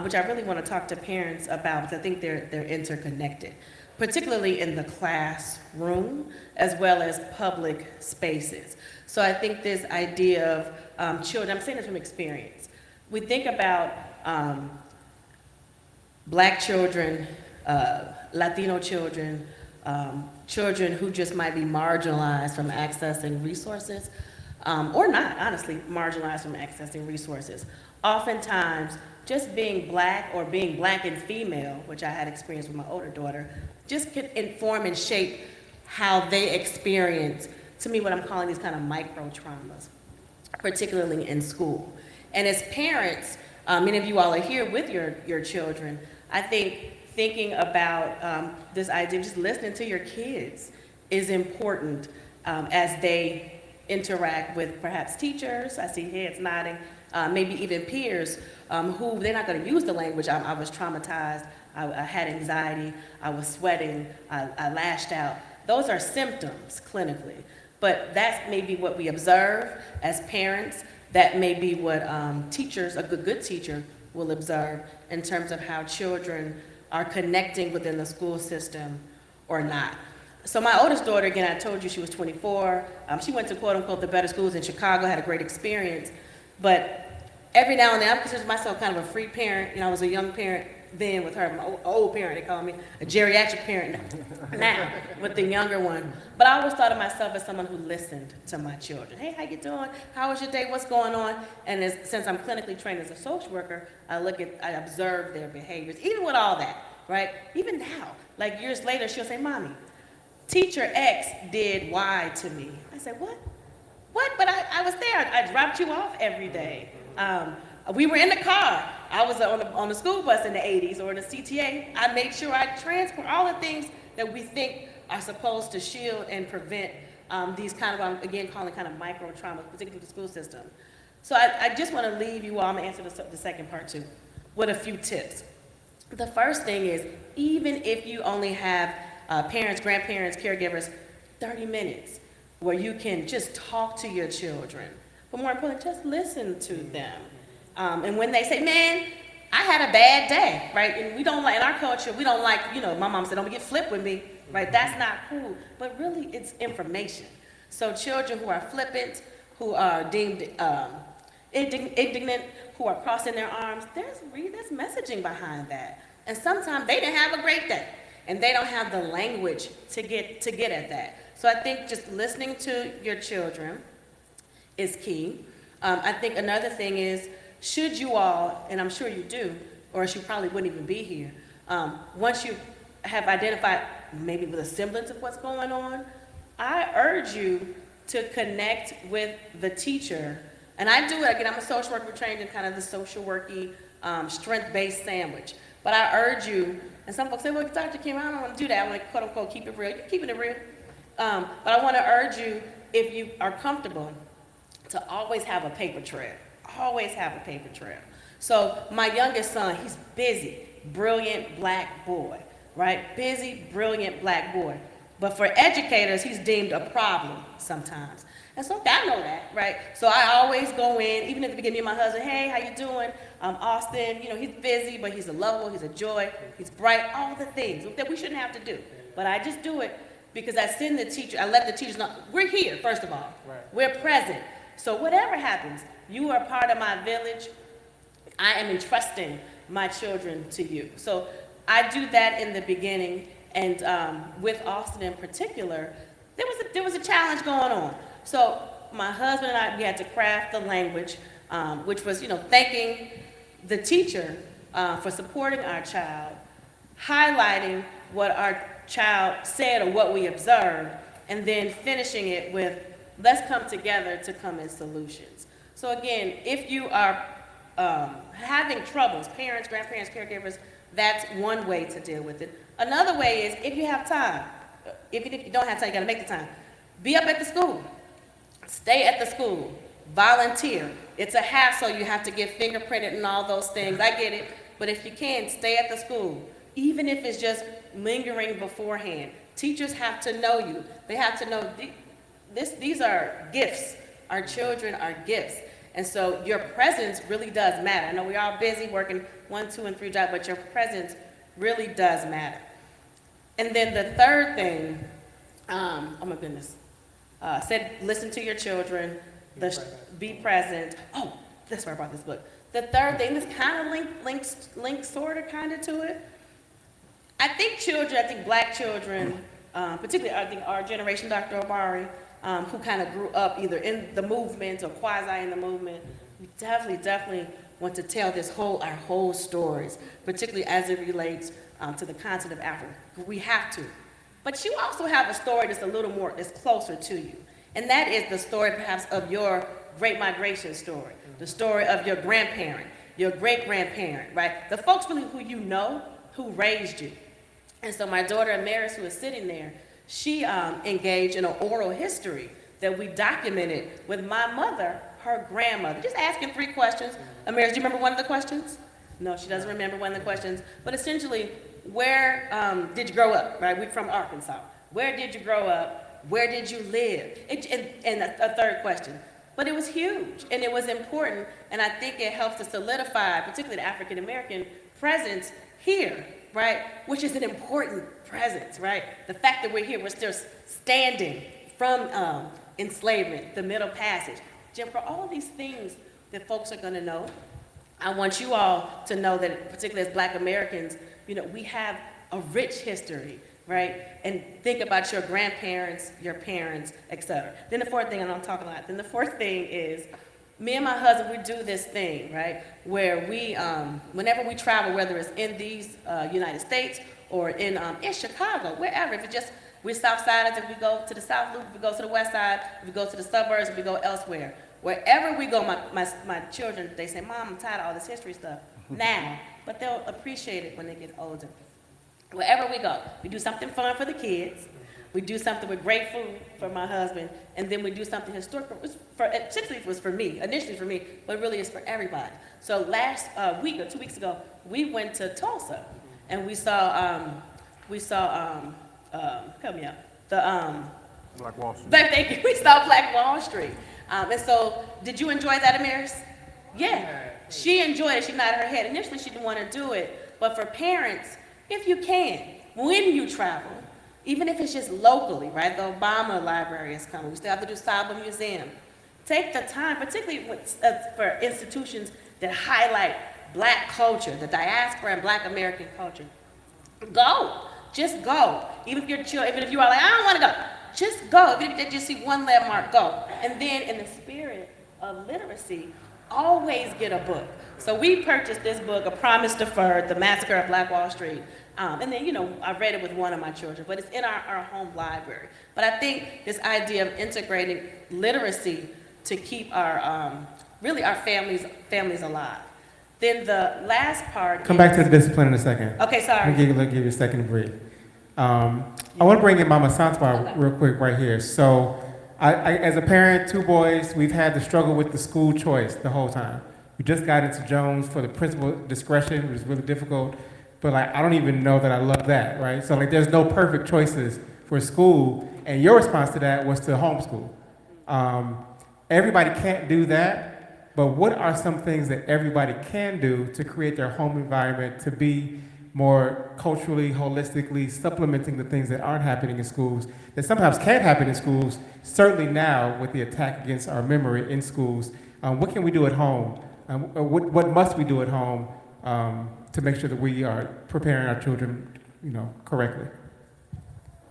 which I really want to talk to parents about because I think they're interconnected, particularly in the classroom as well as public spaces. So I think this idea of children, I'm saying this from experience. We think about Black children, Latino children, children who just might be marginalized from accessing resources, or not, honestly, marginalized from accessing resources. Oftentimes, just being Black or being Black and female, which I had experience with my older daughter, just can inform and shape how they experience, to me, what I'm calling these kind of micro traumas, particularly in school. And as parents, many of you all are here with your children, I think thinking about this idea of just listening to your kids is important as they interact with perhaps teachers, I see heads nodding, maybe even peers who they're not going to use the language, I was traumatized, I had anxiety, I was sweating, I lashed out. Those are symptoms clinically, but that's maybe what we observe as parents. That may be what teachers, a good teacher, will observe in terms of how children are connecting within the school system or not. So my oldest daughter, again, I told you she was 24. She went to quote unquote the better schools in Chicago, had a great experience. But every now and then, I consider myself kind of a free parent. You know, I was a young parent then with her, an old parent, they call me a geriatric parent now with the younger one. But I always thought of myself as someone who listened to my children. Hey, how you doing? How was your day? What's going on? And since I'm clinically trained as a social worker, I observe their behaviors, even with all that, right? Even now, like years later, she'll say, Mommy, Teacher X did Y to me. I said, what? What? But I was there. I dropped you off every day. We were in the car. I was on the school bus in the 80s or in the CTA. I made sure I transport all the things that we think are supposed to shield and prevent these kind of, I'm again calling kind of micro traumas, particularly the school system. So I just want to leave you all, I'm going to answer the second part too, with a few tips. The first thing is, even if you only have parents, grandparents, caregivers, 30 minutes where you can just talk to your children, but more importantly, just listen to them. And when they say, man, I had a bad day, right? And we don't like, in our culture, we don't like, you know, my mom said, don't get flipped with me, right? That's not cool. But really, it's information. So children who are flippant, who are deemed indignant, who are crossing their arms, there's messaging behind that. And sometimes they didn't have a great day, and they don't have the language to get at that. So I think just listening to your children is key. I think another thing is, should you all, and I'm sure you do, or else you probably wouldn't even be here, once you have identified maybe with a semblance of what's going on, I urge you to connect with the teacher. And I do it, again, I'm a social worker trained in kind of the social worky, strength-based sandwich. But I urge you, and some folks say, well, Dr. Kim, I don't want to do that. I want to, quote unquote, keep it real. You're keeping it real. But I want to urge you, if you are comfortable, to always have a paper trail. Always have a paper trail. So my youngest son, he's busy, brilliant black boy, right? Busy, brilliant black boy. But for educators, he's deemed a problem sometimes. And so I know that, right? So I always go in, even at the beginning of my husband, hey, how you doing? Austin, you know, he's busy, but he's a lovable, he's a joy, he's bright, all the things that we shouldn't have to do. But I just do it because I send the teacher, I let the teachers know, we're here, first of all. Right. We're present. So whatever happens, you are part of my village. I am entrusting my children to you. So I do that in the beginning, and with Austin in particular, there was a challenge going on. So my husband and I, we had to craft the language, which was, you know, thanking the teacher for supporting our child, highlighting what our child said or what we observed, and then finishing it with, let's come together to come in solutions. So again, if you are having troubles, parents, grandparents, caregivers, that's one way to deal with it. Another way is if you have time, if you don't have time, you gotta make the time. Be up at the school, stay at the school, volunteer. It's a hassle, you have to get fingerprinted and all those things, I get it. But if you can, stay at the school, even if it's just lingering beforehand. Teachers have to know you. They have to know these are gifts. Our children are gifts. And so your presence really does matter. I know we're all busy working 1, 2, and 3 jobs, but your presence really does matter. And then the third thing, oh my goodness, said listen to your children, be present. Oh, that's where I brought this book. The third thing, this kind of links sort of kind of to it. I think black children, particularly I think our generation, Dr. Obari, who kind of grew up either in the movement or quasi in the movement, we definitely want to tell our whole stories, particularly as it relates to the continent of Africa. We have to. But you also have a story that's closer to you. And that is the story perhaps of your Great Migration story, the story of your grandparent, your great-grandparent, right? The folks really who you know, who raised you. And so my daughter, Amaris, who is sitting there, she engaged in an oral history that we documented with my mother, her grandmother, just asking 3 questions. Amaris, do you remember one of the questions? No, she doesn't remember one of the questions. But essentially, where did you grow up, right? We're from Arkansas. Where did you grow up? Where did you live? And a third question. But it was huge, and it was important, and I think it helps to solidify, particularly the African-American presence here, right? Which is an important presence, right? The fact that we're here, we're still standing from enslavement, the Middle Passage. Jim, for all of these things that folks are gonna know, I want you all to know that, particularly as Black Americans, you know, we have a rich history, right? And think about your grandparents, your parents, et cetera. Then the fourth thing, and I'm talking a lot, then the fourth thing is, me and my husband, we do this thing, right? Where we, whenever we travel, whether it's in these United States or in Chicago, wherever, if it's just, we're South Siders, if we go to the South Loop, if we go to the West Side, if we go to the suburbs, if we go elsewhere. Wherever we go, my children, they say, Mom, I'm tired of all this history stuff now, but they'll appreciate it when they get older. Wherever we go, we do something fun for the kids, we do something with great food for my husband, and then we do something historic essentially it was for me, initially for me, but really it's for everybody. So last week or 2 weeks ago, we went to Tulsa, and we saw help me out, Black Wall Street. Thank you, we saw Black Wall Street. And so, did you enjoy that, Amaris? Yeah, she enjoyed it, she nodded her head. Initially, she didn't want to do it, but for parents, if you can, when you travel, even if it's just locally, right? The Obama Library is coming. We still have to do Saba Museum. Take the time, particularly for institutions that highlight Black culture, the diaspora and Black American culture. Go, just go. Even if you are like, I don't want to go, just go. Even if you just see one landmark, go. And then in the spirit of literacy, always get a book. So we purchased this book, A Promise Deferred, The Massacre of Black Wall Street. And then, I read it with one of my children, but it's in our home library. But I think this idea of integrating literacy to keep our, really our families alive. Then the last part Come back to the discipline in a second. Okay, sorry. Let me give you a second to breathe. I want to bring in Mama Santiago real quick right here. So, I, as a parent, 2 boys, we've had to struggle with the school choice the whole time. We just got into Jones for the principal discretion, which is really difficult. But I don't even know that I love that, right? So there's no perfect choices for school, and your response to that was to homeschool. Everybody can't do that, but what are some things that everybody can do to create their home environment to be more culturally, holistically supplementing the things that aren't happening in schools, that sometimes can't happen in schools, certainly now with the attack against our memory in schools? What can we do at home? What must we do at home to make sure that we are preparing our children, correctly?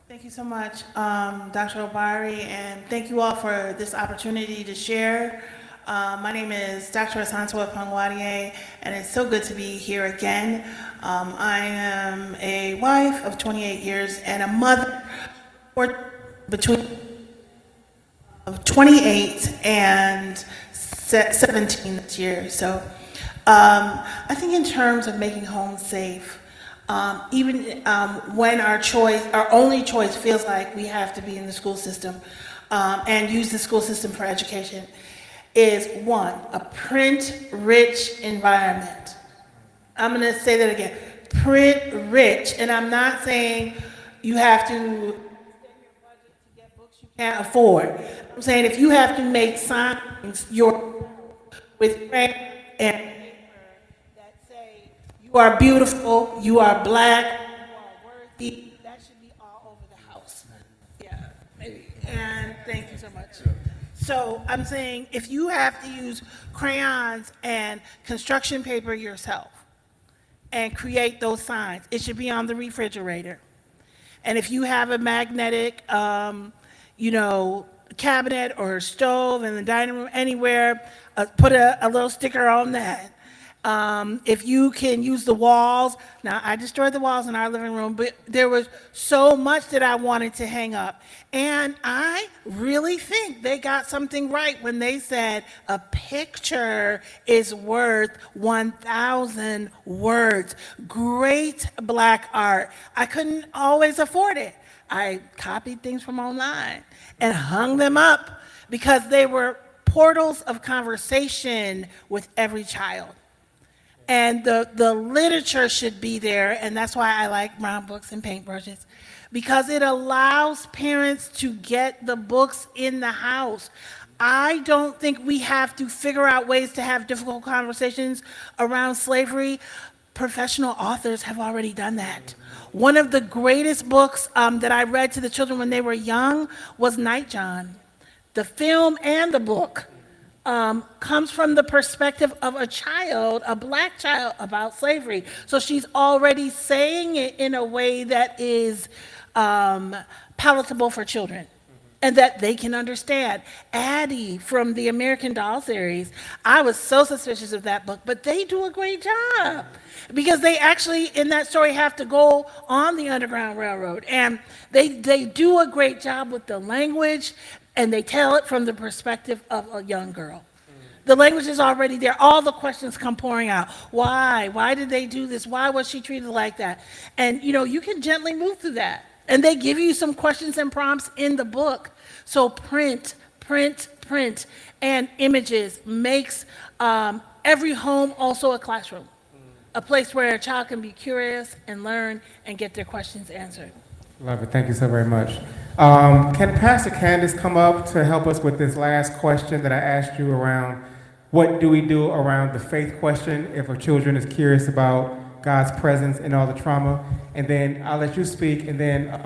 Thank you so much, Dr. Obari, and thank you all for this opportunity to share. My name is Dr. Asantewa Pangwadie, and it's so good to be here again. I am a wife of 28 years and a mother between of 28 and 17 this year. So I think in terms of making homes safe, even when our only choice feels like we have to be in the school system and use the school system for education, is one, a print-rich environment. I'm gonna say that again, print-rich, and I'm not saying you have to extend your budget to get books you can't afford. I'm saying if you have to make signs with pen and paper that say, you are beautiful, you are black, you are worthy, that should be all over the house. Yeah, maybe, and thank you so much. So I'm saying if you have to use crayons and construction paper yourself and create those signs, it should be on the refrigerator. And if you have a magnetic, cabinet or stove in the dining room, anywhere, put a little sticker on that. If you can use the walls, now I destroyed the walls in our living room, but there was so much that I wanted to hang up. And I really think they got something right when they said a picture is worth 1,000 words. Great Black art. I couldn't always afford it. I copied things from online and hung them up because they were portals of conversation with every child. And the literature should be there, and that's why I like brown books and paintbrushes, because it allows parents to get the books in the house. I don't think we have to figure out ways to have difficult conversations around slavery. Professional authors have already done that. One of the greatest books that I read to the children when they were young was Nightjohn. The film and the book comes from the perspective of a child, a Black child, about slavery. So she's already saying it in a way that is palatable for children and that they can understand. Addie from the American Doll series, I was so suspicious of that book, but they do a great job because they actually, in that story, have to go on the Underground Railroad, and they do a great job with the language, and they tell it from the perspective of a young girl. The language is already there. All the questions come pouring out. Why? Why did they do this? Why was she treated like that? And you can gently move through that. And they give you some questions and prompts in the book. So print, and images makes every home also a classroom, a place where a child can be curious and learn and get their questions answered. Love it. Thank you so very much. Can Pastor Candace come up to help us with this last question that I asked you around what do we do around the faith question if a children is curious about God's presence in all the trauma? And then I'll let you speak, and then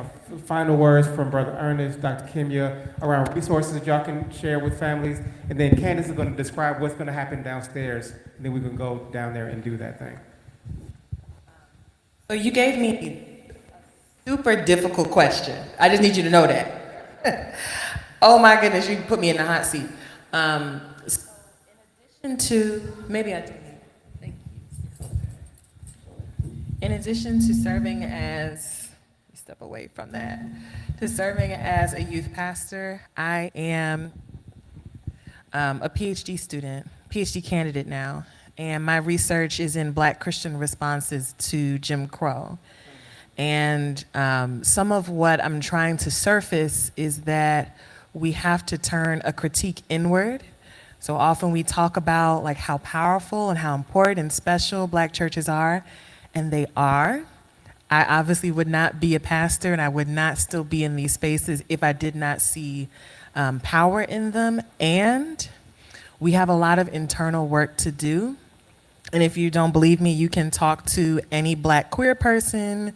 final words from Brother Ernest, Dr. Kimya, around resources that y'all can share with families. And then Candace is going to describe what's going to happen downstairs, and then we can go down there and do that thing. So you gave me a super difficult question. I just need you to know that. Oh my goodness, you put me in the hot seat. So in maybe I do. Thank you. In addition to serving as, step away from that, to serving as a youth pastor, I am a PhD student, PhD candidate now, and my research is in Black Christian responses to Jim Crow. And some of what I'm trying to surface is that we have to turn a critique inward. So often we talk about like how powerful and how important and special Black churches are, and they are. I obviously would not be a pastor and I would not still be in these spaces if I did not see power in them. And we have a lot of internal work to do. And if you don't believe me, you can talk to any Black queer person,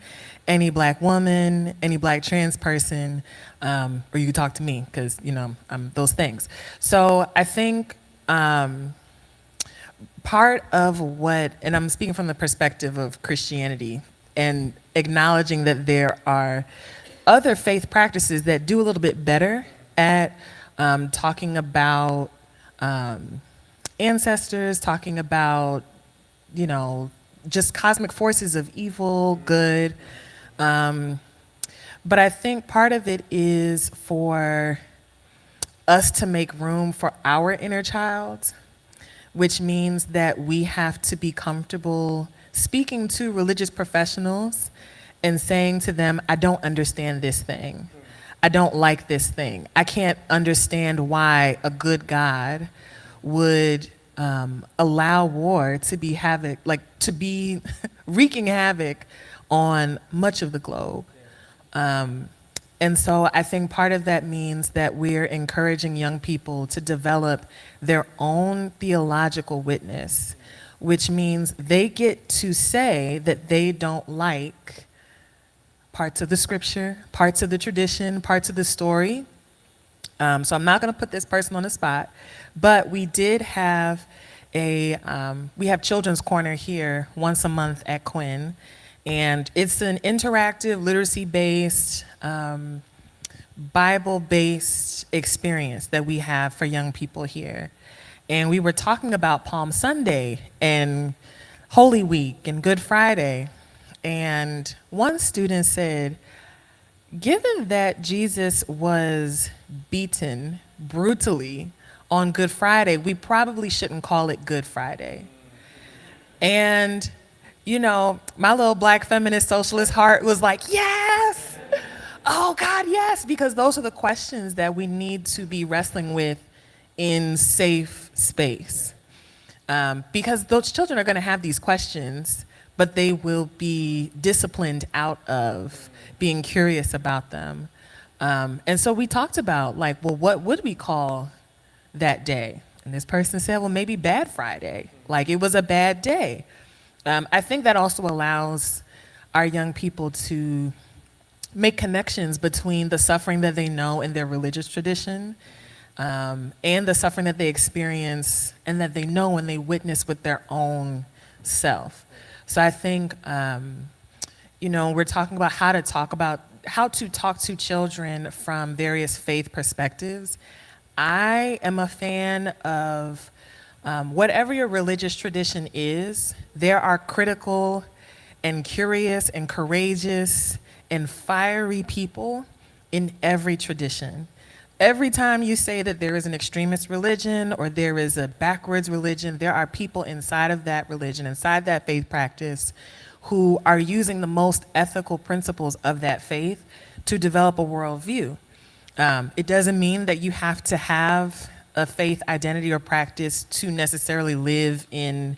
any Black woman, any Black trans person, or you can talk to me because, you know, I'm those things. So I think part of what, and I'm speaking from the perspective of Christianity and acknowledging that there are other faith practices that do a little bit better at talking about ancestors, talking about, you know, just cosmic forces of evil, good. But I think part of it is for us to make room for our inner child, which means that we have to be comfortable speaking to religious professionals and saying to them, I don't understand this thing. I don't like this thing. I can't understand why a good God would allow war to be havoc, like to be wreaking havoc on much of the globe. And so I think part of that means that we're encouraging young people to develop their own theological witness, which means they get to say that they don't like parts of the scripture, parts of the tradition, parts of the story. So I'm not going to put this person on the spot, but we did have we have Children's Corner here once a month at Quinn, and it's an interactive, literacy-based, Bible-based experience that we have for young people here. And we were talking about Palm Sunday and Holy Week and Good Friday, and one student said, given that Jesus was beaten brutally on Good Friday, we probably shouldn't call it Good Friday. And, you know, my little Black feminist socialist heart was like, yes! Oh God, yes! Because those are the questions that we need to be wrestling with in safe space. Because those children are gonna have these questions, but they will be disciplined out of being curious about them. And so we talked about, like, well, what would we call that day? And this person said, well, maybe Bad Friday. Like, it was a bad day. I think that also allows our young people to make connections between the suffering that they know in their religious tradition and the suffering that they experience and that they know and they witness with their own self. So I think, you know, we're talking about how to talk to children from various faith perspectives. I am a fan of whatever your religious tradition is, there are critical and curious and courageous and fiery people in every tradition. Every time you say that there is an extremist religion or there is a backwards religion, there are people inside of that religion, inside that faith practice, who are using the most ethical principles of that faith to develop a worldview. It doesn't mean that you have to have a faith identity or practice to necessarily live in,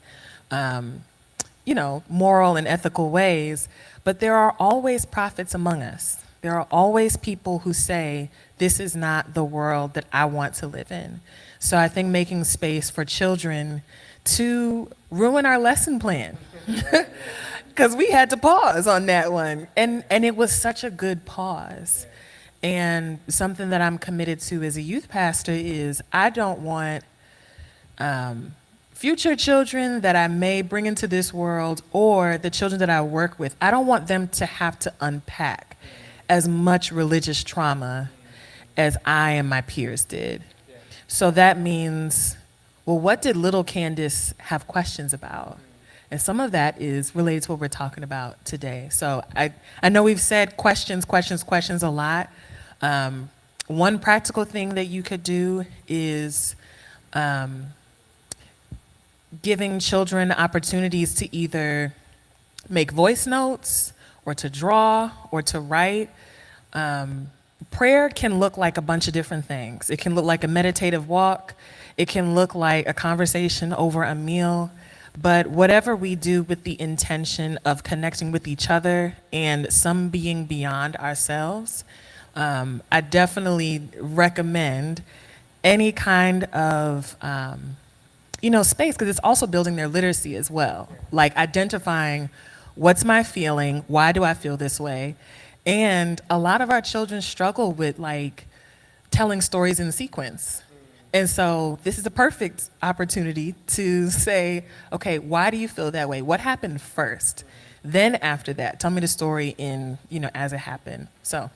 you know, moral and ethical ways, but there are always prophets among us. There are always people who say, this is not the world that I want to live in. So I think making space for children to ruin our lesson plan, because we had to pause on that one. And it was such a good pause. And something that I'm committed to as a youth pastor is I don't want future children that I may bring into this world or the children that I work with, I don't want them to have to unpack as much religious trauma as I and my peers did. So that means well, what did little Candace have questions about? And some of that is related to what we're talking about today. So I know we've said questions a lot. One practical thing that you could do is giving children opportunities to either make voice notes or to draw or to write. Prayer can look like a bunch of different things. It can look like a meditative walk. It can look like a conversation over a meal. But whatever we do with the intention of connecting with each other and some being beyond ourselves, I definitely recommend any kind of space, because it's also building their literacy as well. Like identifying what's my feeling, why do I feel this way? And a lot of our children struggle with like telling stories in sequence. And so this is a perfect opportunity to say, okay, why do you feel that way? What happened first? Then after that, tell me the story as it happened. So.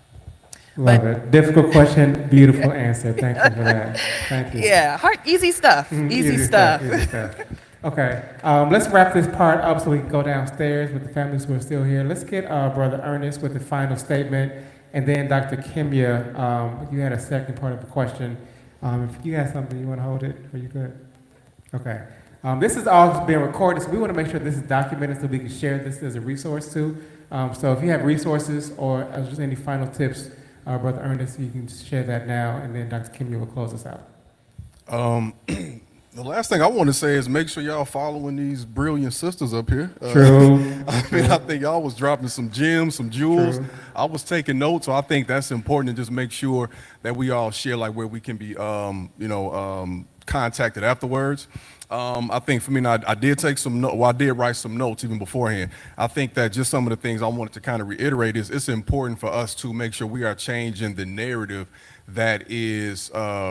Love it. Difficult question, beautiful answer. Thank you for that. Thank you. Yeah, easy stuff. Easy stuff. Easy stuff. Okay, let's wrap this part up so we can go downstairs with the families who are still here. Let's get Brother Ernest with the final statement, and then Dr. Kimya, you had a second part of the question. If you have something, you want to hold it? Are you good? Okay. This is all being recorded, so we want to make sure this is documented so we can share this as a resource too. So if you have resources or just any final tips, Brother Ernest, you can share that now, and then Dr. Kimya will close us out. The last thing I want to say is make sure y'all following these brilliant sisters up here. True. I think y'all was dropping some gems, some jewels. True. I was taking notes, so I think that's important to just make sure that we all share like where we can be, contacted afterwards. I think for me, I did take some notes. Well, I did write some notes even beforehand. I think that just some of the things I wanted to kind of reiterate is it's important for us to make sure we are changing the narrative that is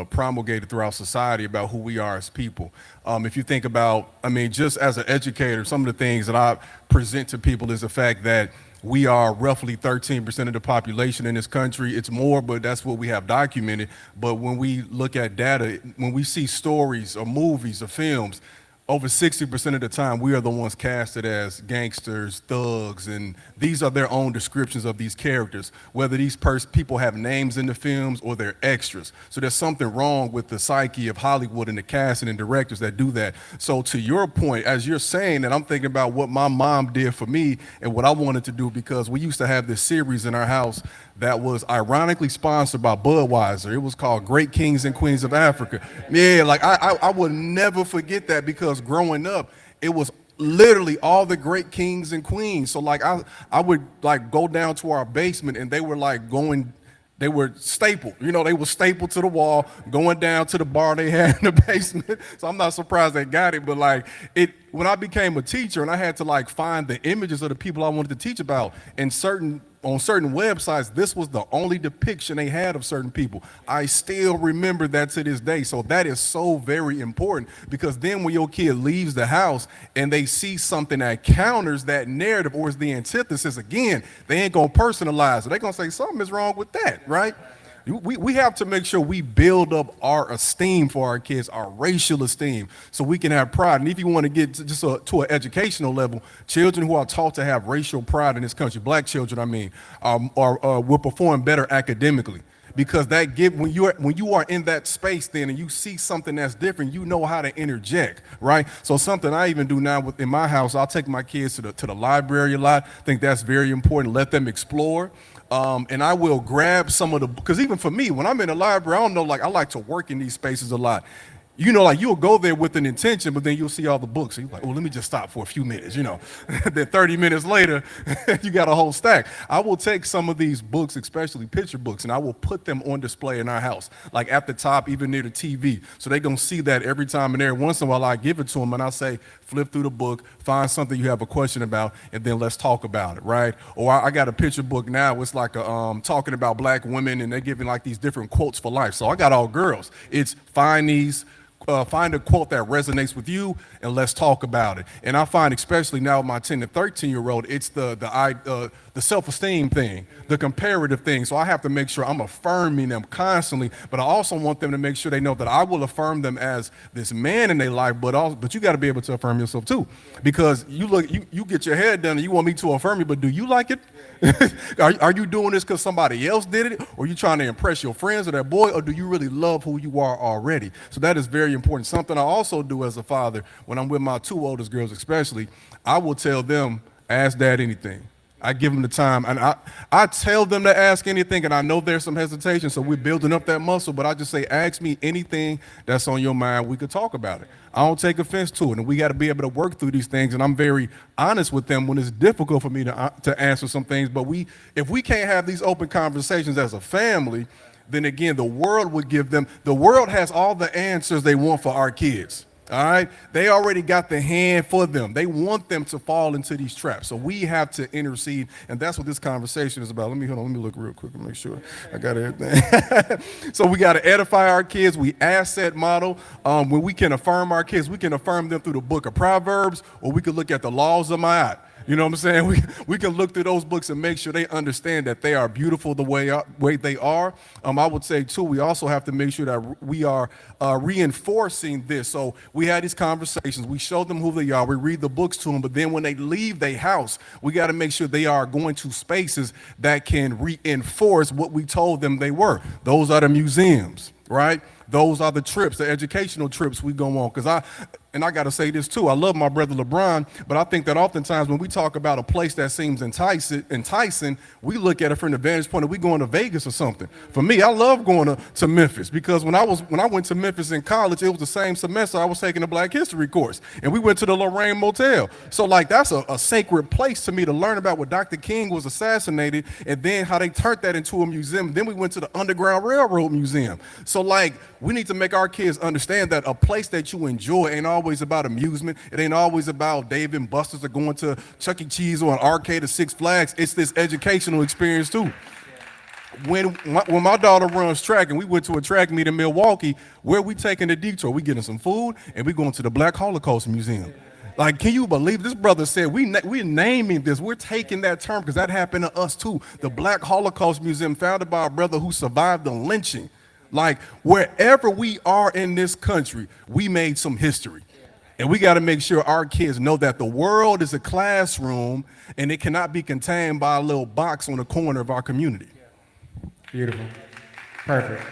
promulgated throughout society about who we are as people. If you think about, just as an educator, some of the things that I present to people is the fact that we are roughly 13% of the population in this country. It's more, but that's what we have documented. But when we look at data, when we see stories or movies or films, over 60% of the time, we are the ones casted as gangsters, thugs, and these are their own descriptions of these characters, whether these people have names in the films or they're extras. So there's something wrong with the psyche of Hollywood and the casting and directors that do that. So to your point, as you're saying that, I'm thinking about what my mom did for me and what I wanted to do, because we used to have this series in our house that was ironically sponsored by Budweiser. It was called Great Kings and Queens of Africa. Yeah, like I would never forget that, because growing up, it was literally all the great kings and queens. So like I would like go down to our basement and they were they were stapled, they were stapled to the wall, going down to the bar they had in the basement. So I'm not surprised they got it, but when I became a teacher and I had to find the images of the people I wanted to teach about, on certain websites, this was the only depiction they had of certain people. I still remember that to this day. So that is so very important, because then when your kid leaves the house and they see something that counters that narrative or is the antithesis, again, they ain't gonna personalize it. They're gonna say something is wrong with that, right? We have to make sure we build up our esteem for our kids, our racial esteem, so we can have pride. And if you want to get to an educational level, children who are taught to have racial pride in this country, black children, will perform better academically. Because when you are in that space then and you see something that's different, you know how to interject, right? So something I even do now in my house, I'll take my kids to the library a lot. I think that's very important. Let them explore. And I will grab because even for me, when I'm in the library, I like to work in these spaces a lot. You'll go there with an intention, but then you'll see all the books. And you're like, oh, let me just stop for a few minutes, Then 30 minutes later, you got a whole stack. I will take some of these books, especially picture books, and I will put them on display in our house, like at the top, even near the TV. So they're going to see that every time, and every once in a while I give it to them and I say, flip through the book, find something you have a question about, and then let's talk about it, right? Or I got a picture book now. It's like talking about black women, and they're giving these different quotes for life. So I got all girls. It's find these find a quote that resonates with you, and let's talk about it. And I find, especially now with my 10 to 13-year-old, it's the self-esteem thing, the comparative thing. So I have to make sure I'm affirming them constantly, but I also want them to make sure they know that I will affirm them as this man in their life, but you got to be able to affirm yourself too, because you get your head done and you want me to affirm you, but do you like it? Are you doing this because somebody else did it, or are you trying to impress your friends or that boy, or do you really love who you are already? So that is very important. Something I also do as a father, when I'm with my two oldest girls especially, I will tell them, ask dad anything. I give them the time, and I tell them to ask anything, and I know there's some hesitation, so we're building up that muscle, but I just say, ask me anything that's on your mind, we could talk about it. I don't take offense to it, and we got to be able to work through these things, and I'm very honest with them when it's difficult for me to answer some things, but if we can't have these open conversations as a family, then again, the world has all the answers they want for our kids. All right, they already got the hand for them. They want them to fall into these traps. So we have to intercede, and that's what this conversation is about. Let me look real quick and make sure I got everything. So we got to edify our kids. We asset model. When we can affirm our kids, we can affirm them through the book of Proverbs, or we could look at the laws of Ma'at. You know what I'm saying? We can look through those books and make sure they understand that they are beautiful the way they are. I would say, too, we also have to make sure that we are reinforcing this. So we had these conversations. We show them who they are. We read the books to them. But then when they leave their house, we got to make sure they are going to spaces that can reinforce what we told them they were. Those are the museums, right? Those are the trips, the educational trips we go on. And I got to say this too, I love my brother LeBron, but I think that oftentimes when we talk about a place that seems enticing, we look at it from the vantage point of we going to Vegas or something. For me, I love going to Memphis, because when I went to Memphis in college, it was the same semester I was taking a Black History course, and we went to the Lorraine Motel. So like that's a sacred place to me to learn about where Dr. King was assassinated, and then how they turned that into a museum. Then we went to the Underground Railroad Museum. So like we need to make our kids understand that a place that you enjoy ain't always about amusement. It ain't always about Dave and Buster's or going to Chuck E. Cheese or an arcade or Six Flags. It's this educational experience too. When my daughter runs track, and we went to a track meet in Milwaukee, where we taking the detour? We getting some food, and we going to the Black Holocaust Museum. Like, can you believe this brother said, we're naming this, we're taking that term, because that happened to us too. The Black Holocaust Museum, founded by a brother who survived the lynching. Like, wherever we are in this country, we made some history. And we got to make sure our kids know that the world is a classroom, and it cannot be contained by a little box on the corner of our community. Beautiful. Perfect.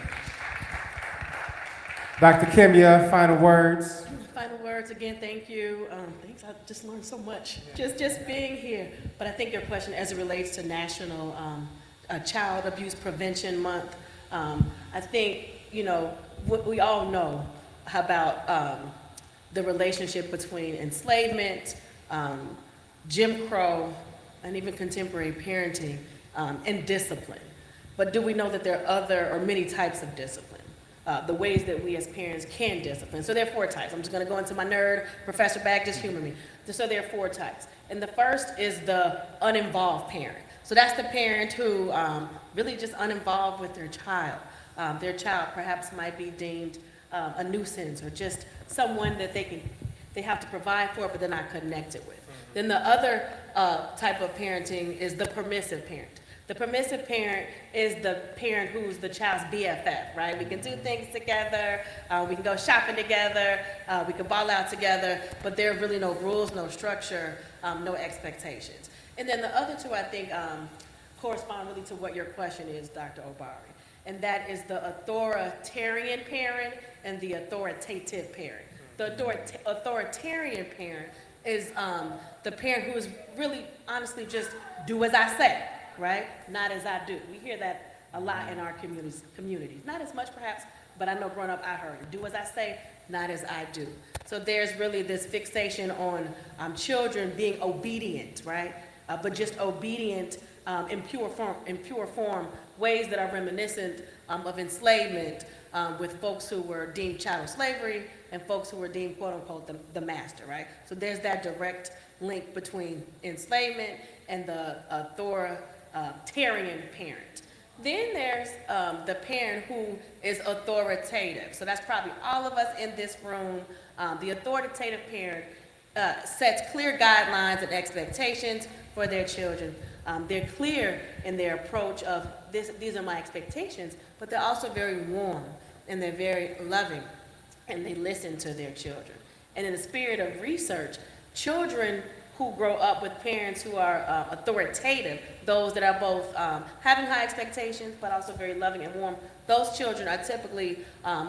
Dr. Kimya, final words. Final words, again, thank you. Thanks, I just learned so much, just being here. But I think your question as it relates to National Child Abuse Prevention Month, I think, we all know about the relationship between enslavement, Jim Crow, and even contemporary parenting, and discipline. But do we know that there are other or many types of discipline? The ways that we as parents can discipline. So there are 4 types. I'm just gonna go into my nerd, Professor Bag, just humor me. So there are 4 types. And the first is the uninvolved parent. So that's the parent who really just uninvolved with their child. Their child perhaps might be deemed a nuisance, or just someone that they have to provide for, but they're not connected with. Then the other type of parenting is the permissive parent. The permissive parent is the parent who's the child's BFF, right? We can do things together, we can go shopping together, we can ball out together, but there are really no rules, no structure, no expectations. And then the other 2, I think, correspond really to what your question is, Dr. Obari, and that is the authoritarian parent and the authoritative parent. The authoritarian parent is the parent who is really, honestly, just do as I say, right? Not as I do. We hear that a lot in our communities. Not as much perhaps, but I know growing up I heard it. Do as I say, not as I do. So there's really this fixation on children being obedient, right? But just obedient in pure form, ways that are reminiscent of enslavement, with folks who were deemed chattel slavery and folks who were deemed, quote unquote, the master, right? So there's that direct link between enslavement and the authoritarian parent. Then there's the parent who is authoritative. So that's probably all of us in this room. The authoritative parent sets clear guidelines and expectations for their children. They're clear in their approach of these are my expectations, but they're also very warm and they're very loving and they listen to their children. And in the spirit of research, children who grow up with parents who are authoritative, those that are both having high expectations but also very loving and warm, those children are typically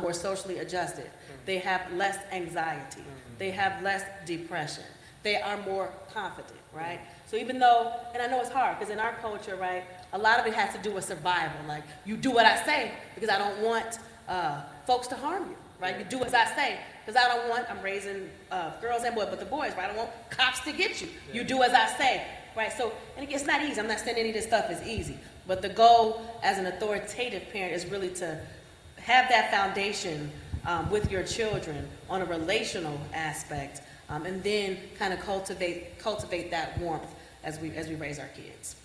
more socially adjusted. They have less anxiety. They have less depression. They are more confident, right? So even though, and I know it's hard because in our culture, right, a lot of it has to do with survival. Like, you do what I say because I don't want folks to harm you, right? You do as I say because I don't want, I'm raising girls and boys, but the boys, right? I don't want cops to get you. You do as I say, right? So, and it's not easy. I'm not saying any of this stuff is easy. But the goal as an authoritative parent is really to have that foundation with your children on a relational aspect, and then kind of cultivate that warmth as we raise our kids.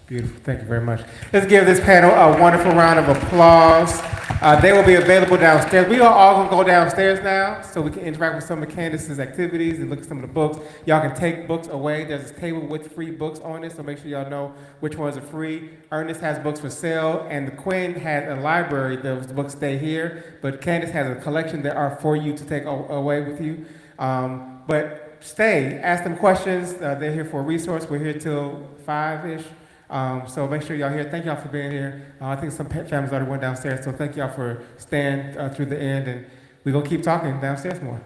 Beautiful. Thank you very much. Let's give this panel a wonderful round of applause. They will be available downstairs. We are all going to go downstairs now so we can interact with some of Candace's activities and look at some of the books. Y'all can take books away. There's a table with free books on it, so make sure y'all know which ones are free. Ernest has books for sale, and the Quinn has a library. Those books stay here, but Candace has a collection that are for you to take away with you. But stay, ask them questions. They're here for a resource. We're here till 5-ish. So make sure y'all here. Thank y'all for being here. I think some families already went downstairs, so thank y'all for staying through the end, and we're going to keep talking downstairs more.